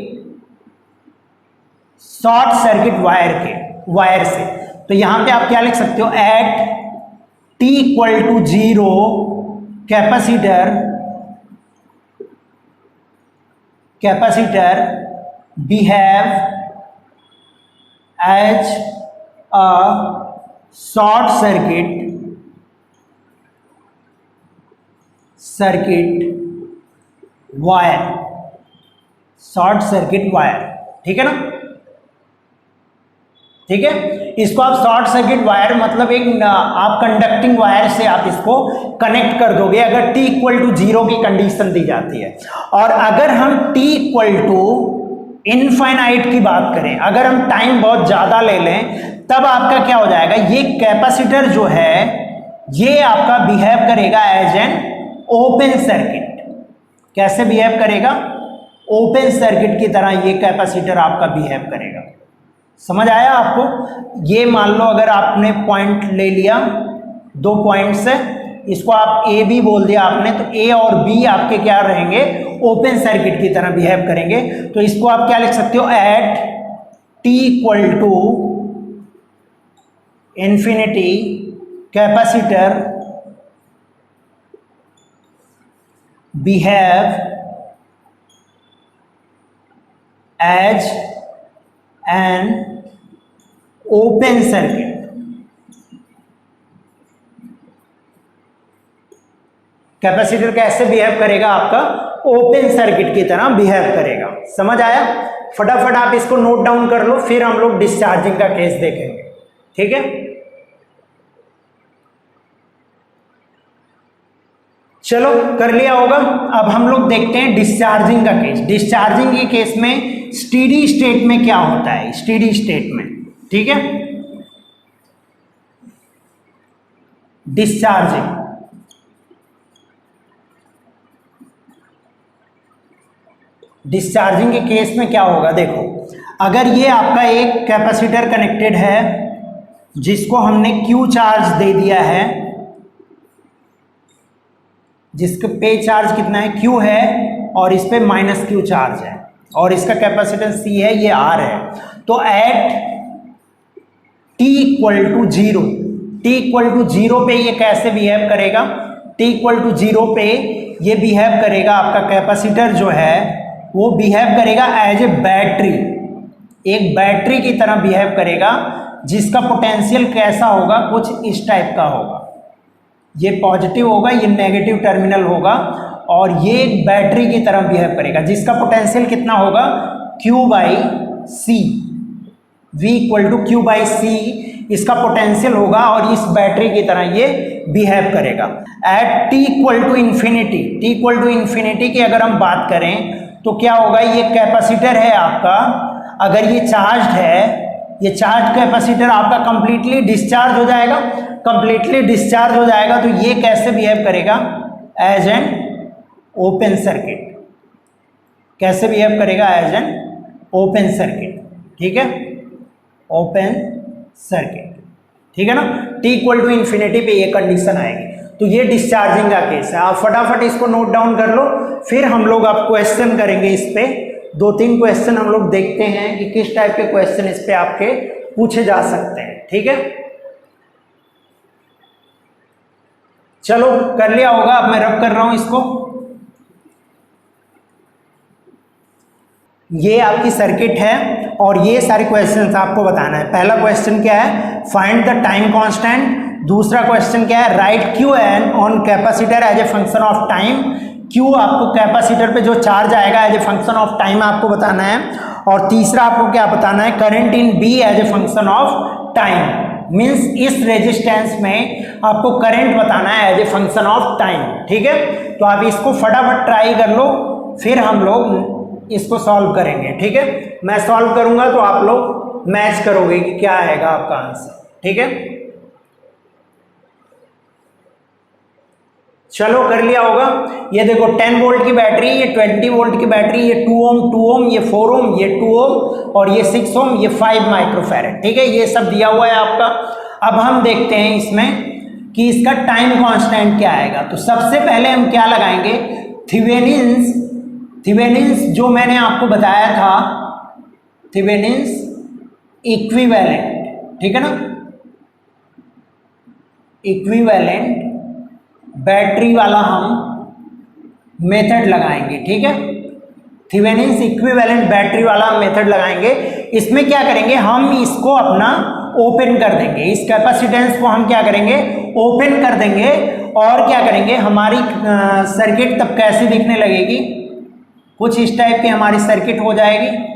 शॉर्ट सर्किट वायर से। तो यहां पे आप क्या लिख सकते हो, at t equal to zero capacitor behave as a short circuit wire, ठीक है ना, ठीक है। इसको आप शॉर्ट सर्किट वायर मतलब एक आप कंडक्टिंग वायर से आप इसको कनेक्ट कर दोगे अगर t इक्वल टू जीरो की कंडीशन दी जाती है। और अगर हम t इक्वल टू इनफाइनाइट की बात करें, अगर हम टाइम बहुत ज्यादा ले लें, तब आपका क्या हो जाएगा, ये कैपेसिटर जो है ये आपका बिहेव करेगा एज एन ओपन सर्किट। कैसे बिहेव करेगा, ओपन सर्किट की तरह ये कैपेसिटर आपका बिहेव करेगा। समझ आया आपको। ये मान लो अगर आपने पॉइंट ले लिया, दो पॉइंट्स है, इसको आप ए बी बोल दिया आपने, तो ए और बी आपके क्या रहेंगे, ओपन सर्किट की तरह बिहेव करेंगे। तो इसको आप क्या लिख सकते हो, at T equal to infinity capacitor behave as an open circuit. Capacitor कैसे बिहेव करेगा, आपका ओपन सर्किट की तरह बिहेव करेगा। समझ आया। फटाफट आप इसको नोट डाउन कर लो, फिर हम लोग डिस्चार्जिंग का केस देखेंगे, ठीक है। चलो कर लिया होगा। अब हम लोग देखते हैं डिस्चार्जिंग का केस। डिस्चार्जिंग के केस में स्टेडी स्टेट में क्या होता है, स्टेडी स्टेट में, ठीक है। डिस्चार्जिंग के केस में क्या होगा, देखो अगर ये आपका एक कैपेसिटर कनेक्टेड है जिसको हमने क्यू चार्ज दे दिया है, जिसके पे चार्ज कितना है, क्यू है, और इस पे माइनस क्यू चार्ज है, और इसका कैपेसिटेंस सी है, ये आर है। तो at T equal to zero, T equal to zero पे ये कैसे बिहेव करेगा, टी इक्वल टू जीरो पे ये बिहेव करेगा, आपका कैपेसिटर जो है वो बिहेव करेगा एज ए बैटरी, एक बैटरी की तरह बिहेव करेगा, जिसका पोटेंशियल कैसा होगा, कुछ इस टाइप का होगा। ये पॉजिटिव होगा, ये नेगेटिव टर्मिनल होगा, और ये एक बैटरी की तरह बिहेव करेगा, जिसका पोटेंशियल कितना होगा, Q by C, V equal to Q by C इसका पोटेंशियल होगा, और इस बैटरी की तरह ये बिहेव करेगा। At t equal to infinity, t equal to infinity की अगर हम बात करें तो क्या होगा, ये कैपेसिटर है आपका, अगर ये चार्ज है, ये चार्ज कैपेसिटर आपका कंप्लीटली डिस्चार्ज हो जाएगा, कंप्लीटली डिस्चार्ज हो जाएगा, तो ये कैसे बिहेव करेगा, एज एन ओपन सर्किट। कैसे बिहेव करेगा, एज एन ओपन सर्किट, ठीक है, ओपन सर्किट, ठीक है ना। t इक्वल टू इंफिनिटी पे ये कंडीशन आएगी। तो ये डिस्चार्जिंग का केस है। आप फटाफट इसको नोट डाउन कर लो, फिर हम लोग आप क्वेश्चन करेंगे इस पे। दो तीन क्वेश्चन हम लोग देखते हैं कि किस टाइप के क्वेश्चन इस पे आपके पूछे जा सकते हैं, ठीक है। चलो कर लिया होगा, अब मैं रब कर रहा हूं इसको। ये आपकी सर्किट है और ये सारे क्वेश्चंस आपको बताना है। पहला क्वेश्चन क्या है, फाइंड द टाइम कांस्टेंट। दूसरा क्वेश्चन क्या है, write Q N on capacitor as a function of time. Q आपको कैपेसिटर पे जो चार्ज आएगा as a function of time आपको बताना है। और तीसरा आपको क्या बताना है, current in B as a function of time. Means इस रेजिस्टेंस में आपको करंट बताना है as a function of time, ठीक है। तो आप इसको फटाफट ट्राई कर लो, फिर हम लोग इसको सॉल्व करेंगे, ठीक है। मैं सॉल्व करूंगा तो आप लोग मैच करोगे कि क्या आएगा आपका आंसर, ठीक है। चलो कर लिया होगा। ये देखो 10 वोल्ट की बैटरी, ये 20 वोल्ट की बैटरी, ये 2 ओम, 2 ओम, ये 4 ओम, ये 2 ओम और ये 6 ओम, ये 5 माइक्रोफैरेड। ठीक है, ये सब दिया हुआ है आपका। अब हम देखते हैं इसमें कि इसका टाइम कांस्टेंट क्या आएगा। तो सबसे पहले हम क्या लगाएंगे, थेवेनिन्स जो मैंने आपको बताया था, थेवेनिन्स इक्विवेलेंट, ठीक है ना, इक्विवेलेंट बैटरी वाला हम मेथड लगाएंगे। ठीक है, थेवेनिन्स इक्विवेलेंट बैटरी वाला मेथड लगाएंगे। इसमें क्या करेंगे, हम इसको अपना ओपन कर देंगे, इस कैपेसिटेंस को हम क्या करेंगे, ओपन कर देंगे। और क्या करेंगे, हमारी सर्किट तब कैसी दिखने लगेगी, कुछ इस टाइप की हमारी सर्किट हो जाएगी।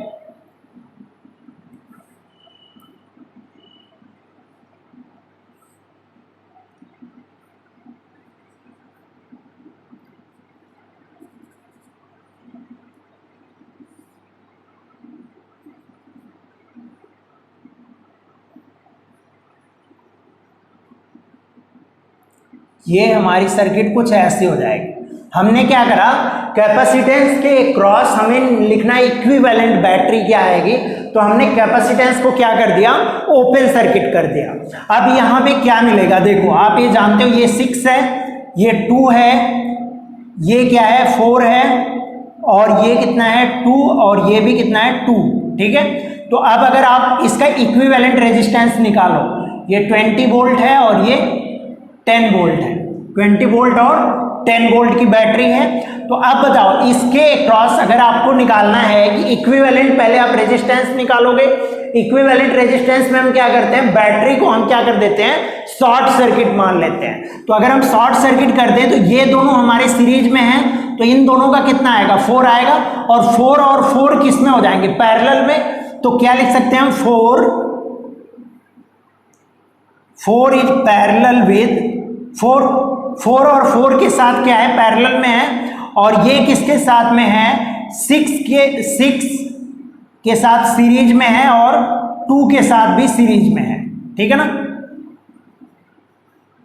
ये हमारी सर्किट कुछ ऐसी हो जाएगी। हमने क्या करा, कैपेसिटेंस के क्रॉस हमें लिखना इक्विवेलेंट बैटरी क्या आएगी, तो हमने कैपेसिटेंस को क्या कर दिया, ओपन सर्किट कर दिया। अब यहाँ पे क्या मिलेगा, देखो आप ये जानते हो, ये 6 है, ये 2 है, ये क्या है 4 है, और ये कितना है 2, और ये भी कितना है 2। ठीक है, तो अब अगर आप इसका इक्विवेलेंट रेजिस्टेंस निकालो, ये 20 वोल्ट है और ये 10 वोल्ट है, 20 वोल्ट और 10 वोल्ट की बैटरी है। तो अब बताओ इसके क्रॉस अगर आपको निकालना है कि इक्विवेलेंट, पहले आप रेजिस्टेंस निकालोगे। इक्विवेलेंट रेजिस्टेंस में हम क्या करते हैं, बैटरी को हम क्या कर देते हैं, शॉर्ट सर्किट मान लेते हैं। तो अगर हम शॉर्ट सर्किट कर दें तो ये दोनों हमारे सीरीज में हैं, तो इन दोनों का कितना आएगा, 4 आएगा, और 4 किस में हो जाएंगे, पैरेलल में। तो क्या लिख सकते हैं हम, 4 इज पैरेलल विद 4 और 4 के साथ क्या है, पैरेलल में है। और ये किसके साथ में है, 6 के साथ सीरीज में है, और 2 के साथ भी सीरीज में है। ठीक है ना,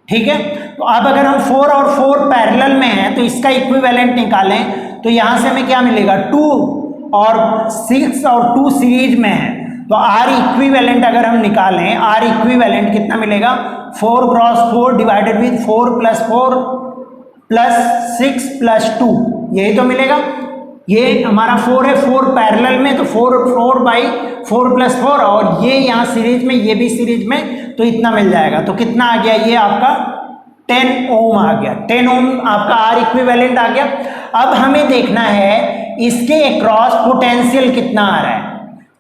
ठीक है। तो अब अगर हम 4 और 4 पैरेलल में है तो इसका इक्विवेलेंट निकालें, तो यहां से हमें क्या मिलेगा, 2 और 6 और 2 सीरीज में है। तो आर इक्विवेलेंट अगर हम निकालें, आर इक्विवेलेंट कितना मिलेगा, 4 cross 4 divided with 4 plus 4 plus 6 plus 2, यही तो मिलेगा। ये हमारा 4 है, 4 पैरेलल में, तो 4 बाई 4 प्लस 4, और ये यहाँ सीरीज में, ये भी सीरीज में, तो इतना मिल जाएगा। तो कितना आ गया, ये आपका 10 ओम आ गया, 10 ओम आपका आर इक्विवेलेंट आ गया। अब हमें देखना है इसके अक्रॉस पोटेंशियल कितना आ रहा है।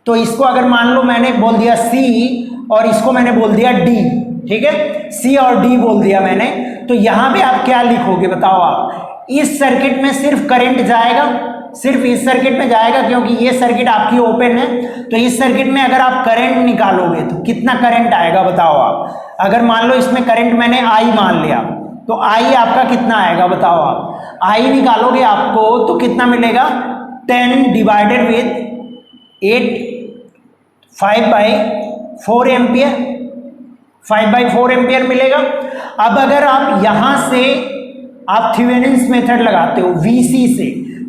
तो इसको अगर मान लो मैंने बोल दिया C और इसको मैंने बोल दिया D, ठीक है, C और D बोल दिया मैंने, तो यहां पे आप क्या लिखोगे बताओ आप। इस सर्किट में सिर्फ करंट जाएगा, सिर्फ इस सर्किट में जाएगा, क्योंकि ये सर्किट आपकी ओपन है। तो इस सर्किट में अगर आप करंट निकालोगे तो कितना करंट आएगा बताओ आप। अगर मान लो इसमें करंट मैंने I मान लिया, तो I आपका कितना आएगा बताओ आप। I निकालोगे आपको तो कितना मिलेगा, 10 डिवाइडेड विद 8, 5/4 एम्पियर, 5/4 एम्पियर मिलेगा। अब अगर आप यहां से आप थेवेनिन्स मेथड लगाते हो,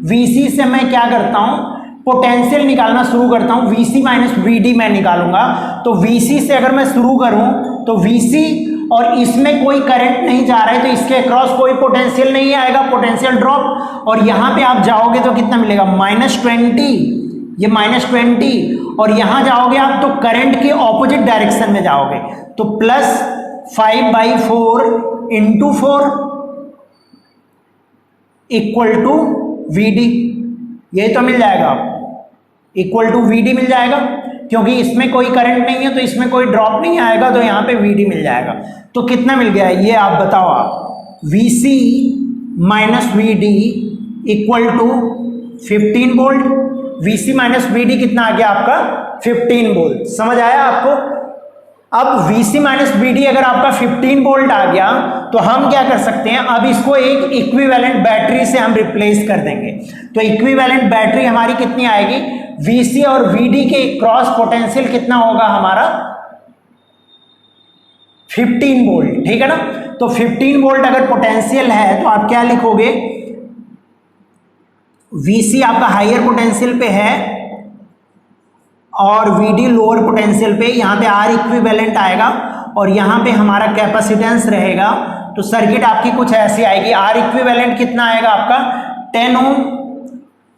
VC से मैं क्या करता हूं, पोटेंशियल निकालना शुरू करता हूं, VC माइनस VD मैं निकालूंगा। तो VC से अगर मैं शुरू करूं तो VC, और इसमें कोई करंट नहीं जा रहा है, तो इसके अक्रॉस कोई पोटेंशियल नहीं आएगा, पोटेंशियल ड्रॉप। और यहां पे आप जाओगे तो कितना मिलेगा, -20, ये -20, और यहां जाओगे आप तो करंट के ऑपोजिट डायरेक्शन में जाओगे, तो plus 5/4 into 4 equal to VD, ये तो मिल जाएगा, इक्वल टू VD मिल जाएगा, क्योंकि इसमें कोई करंट नहीं है तो इसमें कोई ड्रॉप नहीं आएगा, तो यहाँ पे VD मिल जाएगा। तो कितना मिल गया ये आप बताओ आप, VC minus VD equal to 15 volt. VC minus VD कितना आ गया आपका, 15 वोल्ट। समझ आया आपको। अब VC माइनस VD अगर आपका 15 वोल्ट आ गया तो हम क्या कर सकते हैं, अब इसको एक इक्विवेलेंट बैटरी से हम रिप्लेस कर देंगे। तो इक्विवेलेंट बैटरी हमारी कितनी आएगी, VC और VD के क्रॉस पोटेंशियल कितना होगा हमारा, 15 वोल्ट, ठीक है ना। तो 15 वोल्ट अगर पोटेंशियल है तो आप क्या लिखोगे, VC आपका हायर पोटेंशियल पे है और VD लोअर पोटेंशियल पे, यहाँ पे R इक्विवेलेंट आएगा और यहाँ पे हमारा कैपेसिटेंस रहेगा। तो सर्किट आपकी कुछ ऐसी आएगी, R इक्विवेलेंट कितना आएगा आपका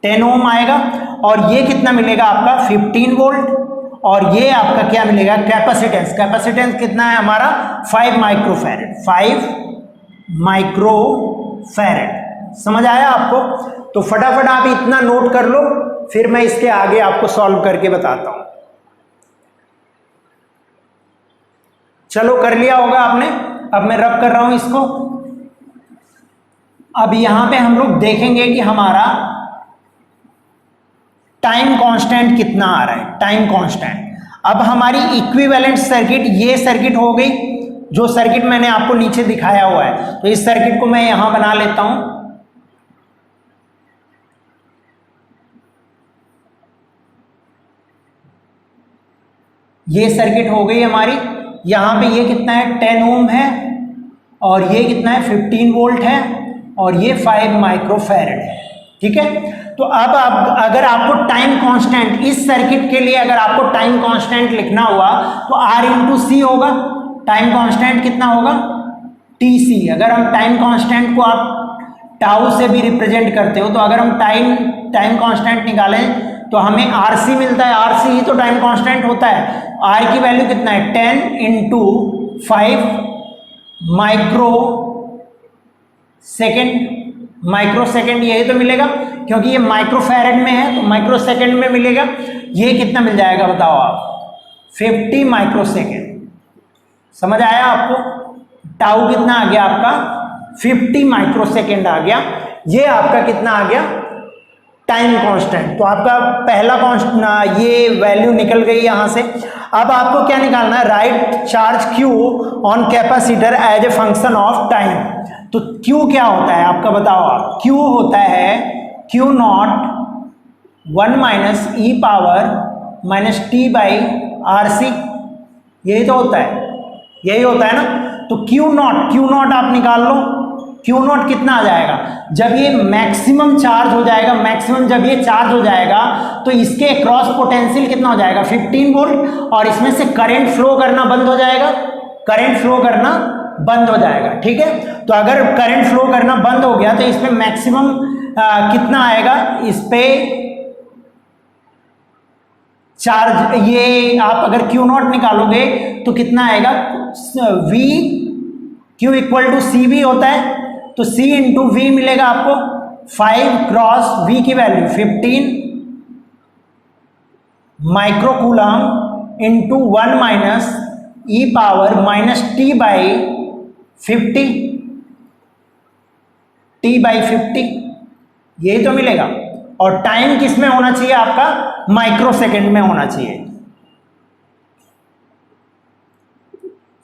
10 ओम आएगा, और ये कितना मिलेगा आपका 15 वोल्ट, और ये आपका क्या मिलेगा कैपेसिटेंस, कैपेसिटेंस कितना है हमारा 5 माइक्रोफैरेड, 5 माइक्रोफैरेड। समझ आया आपको? तो फटाफट आप इतना नोट कर लो, फिर मैं इसके आगे आपको सॉल्व करके बताता हूं। चलो कर लिया होगा आपने, अब मैं रब कर रहा हूं इसको। अब यहां पे हम लोग देखेंगे कि हमारा टाइम कांस्टेंट कितना आ रहा है, टाइम कांस्टेंट। अब हमारी इक्विवेलेंट सर्किट ये सर्किट हो गई, जो सर्किट मैंने आपको नीचे दिखाया हुआ है। तो इस सर्किट को मैं यहां बना लेता हूं। ये सर्किट हो गई हमारी, यहां पे ये कितना है 10 ओम है, और ये कितना है 15 वोल्ट है, और ये 5 माइक्रोफैरेड है, ठीक है। तो अब आप अगर आपको टाइम कांस्टेंट इस सर्किट के लिए अगर आपको टाइम कांस्टेंट लिखना हुआ तो R इंटू सी होगा। टाइम कांस्टेंट कितना होगा TC। अगर हम टाइम कांस्टेंट को आप टाउ से भी रिप्रेजेंट करते हो, तो अगर हम टाइम कांस्टेंट निकालें तो हमें RC मिलता है, RC ही तो टाइम कांस्टेंट होता है। R की वैल्यू कितना है 10 इंटू 5 माइक्रो सेकेंड, यही तो मिलेगा, क्योंकि ये माइक्रोफैरेड में है तो माइक्रो सेकेंड में मिलेगा। ये कितना मिल जाएगा बताओ आप 50 माइक्रोसेकेंड। समझ आया आपको? टाउ कितना आ गया आपका 50 माइक्रोसेकेंड आ गया। ये आपका कितना आ गया टाइम कांस्टेंट। तो आपका पहला कांस्टेंट ये वैल्यू निकल गई यहां से। अब आपको क्या निकालना है, write charge Q on capacitor as a function of time. तो Q क्या होता है आपका बताओ आप? Q होता है Q not 1 minus E power minus T by RC। यही तो होता है, यही होता है ना। तो Q नॉट आप निकाल लो। Q नॉट कितना आ जाएगा, जब ये मैक्सिमम चार्ज हो जाएगा, मैक्सिमम जब ये चार्ज हो जाएगा तो इसके क्रॉस पोटेंशियल कितना हो जाएगा 15 वोल्ट, और इसमें से करंट फ्लो करना बंद हो जाएगा, करंट फ्लो करना बंद हो जाएगा, ठीक है। तो अगर करंट फ्लो करना बंद हो गया तो इसमें मैक्सिमम कितना आएगा, इस पे चार्ज, ये आप अगर Q नॉट निकालोगे तो कितना आएगा V Q इक्वल टू सी भी होता है, तो C इंटू वी मिलेगा आपको 5 क्रॉस V की value 15 microcoulomb into 1 minus E power minus T by 50, यही तो मिलेगा। और टाइम किस में होना चाहिए आपका माइक्रो सेकेंड में होना चाहिए।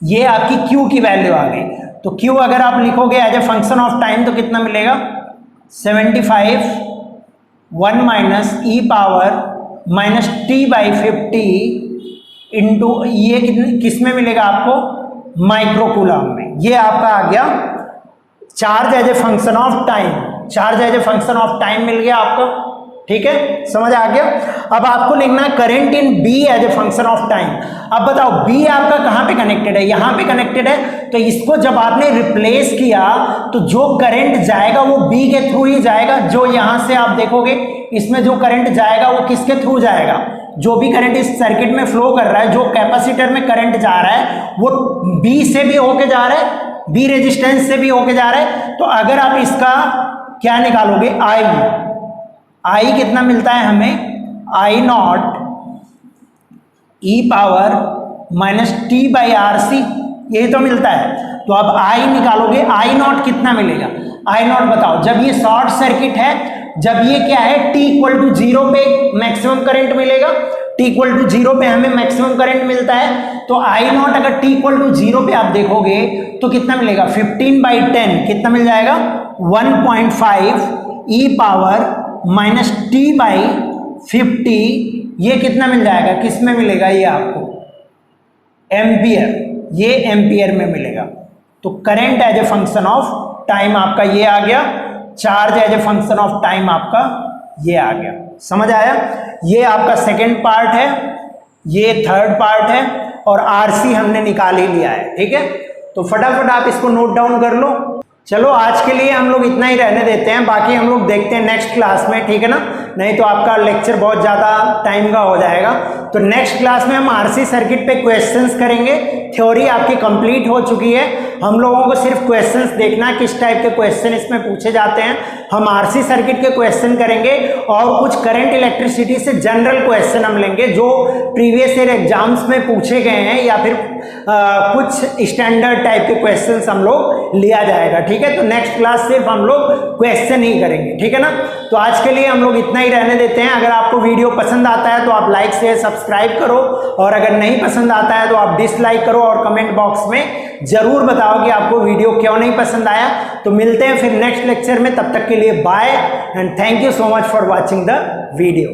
ये आपकी Q की वैल्यू आ गई। तो Q अगर आप लिखोगे as a function of time तो कितना मिलेगा 75 1 minus E power minus T by 50 into ये किस में मिलेगा आपको माइक्रोकूलम में। ये आपका आ गया charge as a function of time, charge as a function of time मिल गया आपको, ठीक है, समझ आ गया। अब आपको लिखना है current in B as a function of time. अब बताओ B आपका कहां पे कनेक्टेड है, यहां पे कनेक्टेड है, तो इसको जब आपने रिप्लेस किया तो जो करंट जाएगा वो B के थ्रू ही जाएगा। जो यहां से आप देखोगे इसमें जो करंट जाएगा वो किसके थ्रू जाएगा, जो भी करंट इस सर्किट में फ्लो कर रहा है, जो कैपेसिटर में करंट जा रहा है वो B से भी होके जा रहा है, B रेजिस्टेंस से भी होके जा रहा है। तो अगर आप इसका क्या निकालोगे I कितना मिलता है हमें I not E power minus T by RC, यही तो मिलता है। तो अब I निकालोगे, I नॉट कितना मिलेगा, I नॉट बताओ। जब ये शॉर्ट सर्किट है, जब ये क्या है T इक्वल टू 0 पे मैक्सिमम करंट मिलेगा, T इक्वल टू 0 पे हमें मैक्सिमम करंट मिलता है। तो I नॉट अगर T इक्वल टू 0 पे आप देखोगे तो कितना मिलेगा 15/10 कितना मिल जाएगा 1.5 ई पावर माइनस टी बाई 50, ये कितना मिल जाएगा, किस में मिलेगा ये आपको एम्पियर, ये एम्पियर में मिलेगा। तो current as a function of time आपका ये आ गया, charge as a function of time आपका ये आ गया। समझ आया? ये आपका सेकेंड पार्ट है, ये थर्ड पार्ट है, और आरसी हमने निकाल ही लिया है। ठीक है, तो फटाफट आप इसको नोट डाउन कर लो। चलो आज के लिए हम लोग इतना ही रहने देते हैं, बाकी हम लोग देखते हैं नेक्स्ट क्लास में, ठीक है ना? नहीं तो आपका लेक्चर बहुत ज़्यादा टाइम का हो जाएगा। तो नेक्स्ट क्लास में हम आरसी सर्किट पे क्वेश्चंस करेंगे। थ्योरी आपकी कंप्लीट हो चुकी है, हम लोगों को सिर्फ क्वेश्चंस देखना किस टाइप के क्वेश्चन इसमें पूछे जाते हैं। हम आरसी सर्किट के क्वेश्चन करेंगे और कुछ करंट इलेक्ट्रिसिटी से जनरल क्वेश्चन हम लेंगे जो प्रीवियस ईयर एग्जाम्स में पूछे गए हैं, या फिर कुछ स्टैंडर्ड टाइप के क्वेश्चंस हम लोग लिया जाएगा। ठीक है, तो नेक्स्ट क्लास सिर्फ हम लोग क्वेश्चन ही करेंगे। ठीक है ना? तो आज के लिए हम लोग इतना ही रहने देते हैं। अगर आपको वीडियो पसंद आता है तो आप लाइक शेयर सब्सक्राइब करो, और अगर नहीं पसंद आता है तो आप डिसलाइक करो और कमेंट बॉक्स में जरूर बताओ कि आपको वीडियो क्यों नहीं पसंद आया। तो मिलते हैं फिर नेक्स्ट लेक्चर में, तब तक के लिए bye and thank you so much for watching the video.